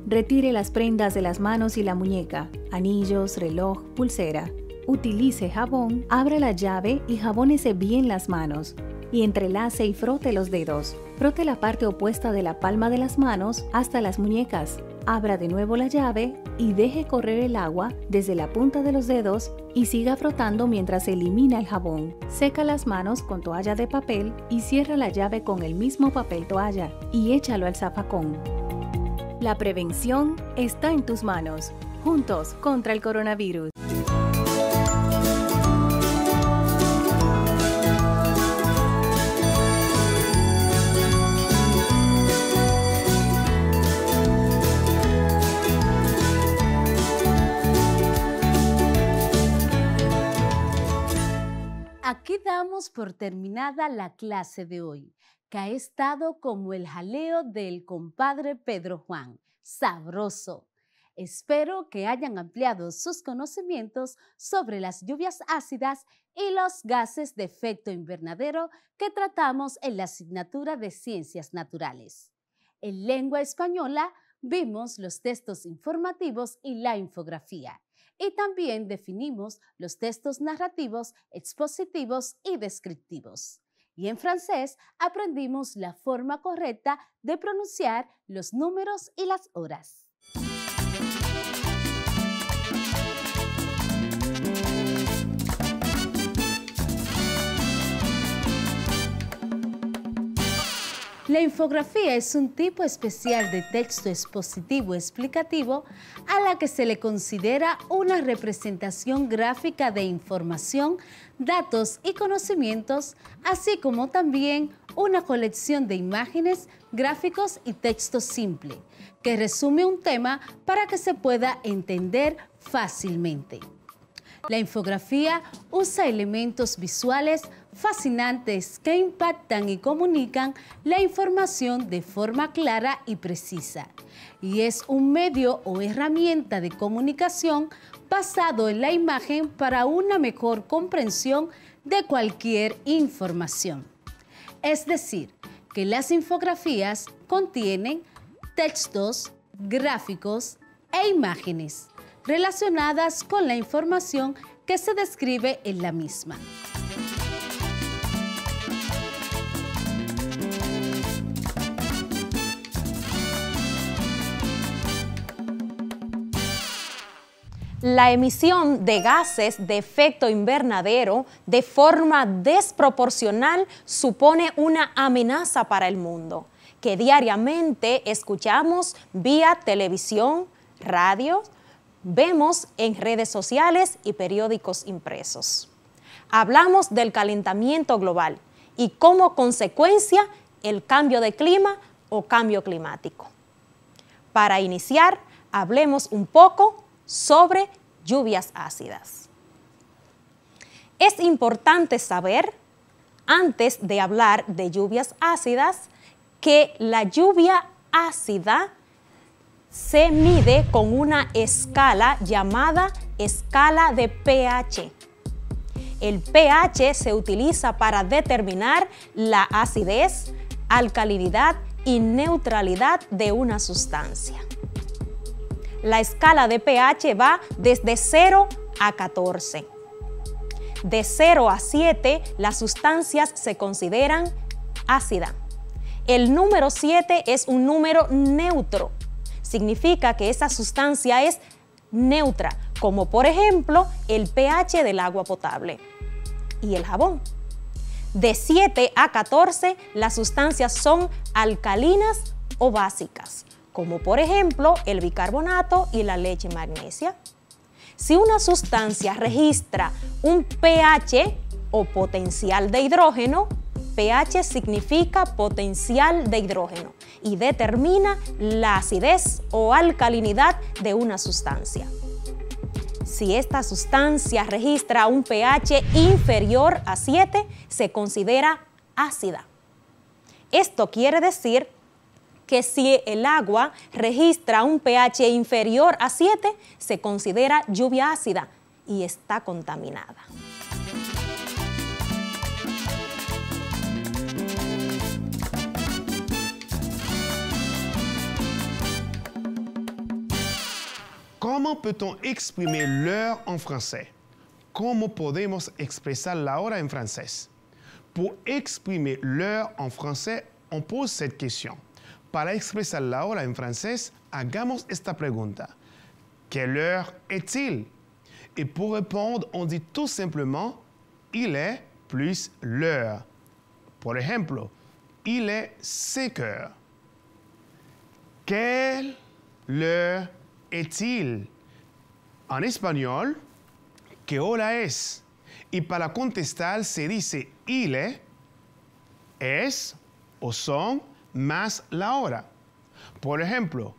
Speaker 23: Retire las prendas de las manos y la muñeca, anillos, reloj, pulsera. Utilice jabón, abra la llave y jabónese bien las manos. Y entrelace y frote los dedos. Frote la parte opuesta de la palma de las manos hasta las muñecas. Abra de nuevo la llave y deje correr el agua desde la punta de los dedos y siga frotando mientras elimina el jabón. Seca las manos con toalla de papel y cierra la llave con el mismo papel toalla y échalo al zafacón. La prevención está en tus manos. Juntos contra el coronavirus.
Speaker 3: Aquí damos por terminada la clase de hoy, que ha estado como el jaleo del compadre Pedro Juan, sabroso. Espero que hayan ampliado sus conocimientos sobre las lluvias ácidas y los gases de efecto invernadero que tratamos en la asignatura de Ciencias Naturales. En lengua española vimos los textos informativos y la infografía. Y también definimos los textos narrativos, expositivos y descriptivos. Y en francés aprendimos la forma correcta de pronunciar los números y las horas. La infografía es un tipo especial de texto expositivo explicativo a la que se le considera una representación gráfica de información, datos y conocimientos, así como también una colección de imágenes, gráficos y texto simple, que resume un tema para que se pueda entender fácilmente. La infografía usa elementos visuales fascinantes que impactan y comunican la información de forma clara y precisa. Y es un medio o herramienta de comunicación basado en la imagen para una mejor comprensión de cualquier información. Es decir, que las infografías contienen textos, gráficos e imágenes relacionadas con la información que se describe en la misma.
Speaker 9: La emisión de gases de efecto invernadero de forma desproporcional supone una amenaza para el mundo, que diariamente escuchamos vía televisión, radio, vemos en redes sociales y periódicos impresos. Hablamos del calentamiento global y como consecuencia el cambio de clima o cambio climático. Para iniciar, hablemos un poco sobre lluvias ácidas. Es importante saber, antes de hablar de lluvias ácidas, que la lluvia ácida se mide con una escala llamada escala de pH. El pH se utiliza para determinar la acidez, alcalinidad y neutralidad de una sustancia. La escala de pH va desde 0 a 14. De 0 a 7, las sustancias se consideran ácidas. El número 7 es un número neutro. Significa que esa sustancia es neutra, como por ejemplo el pH del agua potable y el jabón. De 7 a 14, las sustancias son alcalinas o básicas, como por ejemplo el bicarbonato y la leche magnesia. Si una sustancia registra un pH o potencial de hidrógeno, pH significa potencial de hidrógeno y determina la acidez o alcalinidad de una sustancia. Si esta sustancia registra un pH inferior a 7, se considera ácida. Esto quiere decir que si el agua registra un pH inferior a 7, se considera lluvia ácida y está contaminada.
Speaker 21: ¿Cómo peut-on exprimer l'heure en français? ¿Cómo podemos expresar la hora en francés? Pour exprimer l'heure en français, on pose cette question. Para expresar la hora en francés, hagamos esta pregunta. Quelle heure est-il? Et pour répondre, on dit tout simplement il est plus l'heure. Por ejemplo, il est 5 heures. Quelle heure est-il? En español, ¿qué hora es? Y para contestar se dice il est, es o son más la hora. Por ejemplo,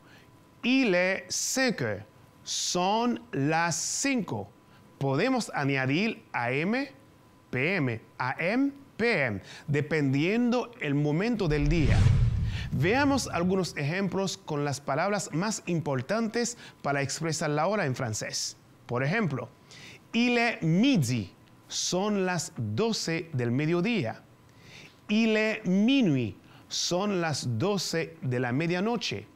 Speaker 21: il est 5 heures. Son las 5. Podemos añadir AM, PM, AM, PM, dependiendo el momento del día. Veamos algunos ejemplos con las palabras más importantes para expresar la hora en francés. Por ejemplo, il est midi, son las 12 del mediodía. Il est minuit, son las 12 de la medianoche.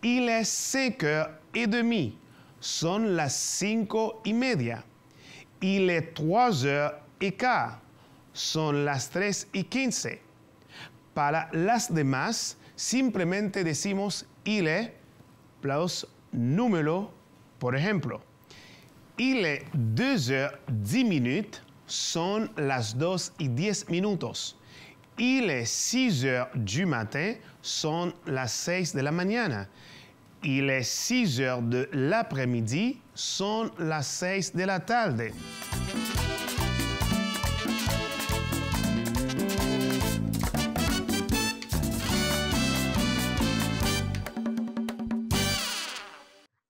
Speaker 21: Il est 5h30, son las 5:30. Il est 3h15, son las 3:15. Para las demás, simplemente decimos il est plus número. Por ejemplo, il est 2h10, son las 2:10. Il est 6h du matin, son las 6 de la mañana. Il est 6h de l'après-midi, son las 6 de la tarde.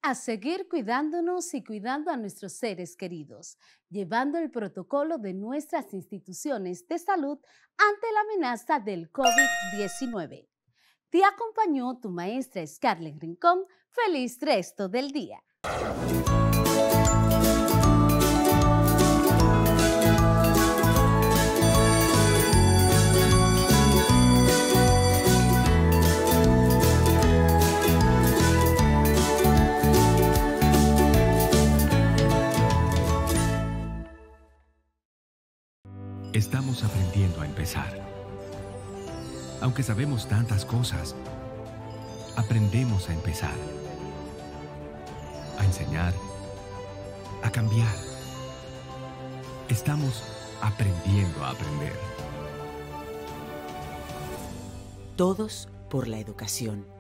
Speaker 3: A seguir cuidándonos y cuidando a nuestros seres queridos, llevando el protocolo de nuestras instituciones de salud ante la amenaza del COVID-19. Te acompañó tu maestra Scarlett Rincón. Feliz resto del día.
Speaker 5: Estamos aprendiendo a empezar. Aunque sabemos tantas cosas, aprendemos a empezar. A enseñar, a cambiar. Estamos aprendiendo a aprender.
Speaker 2: Todos por la educación.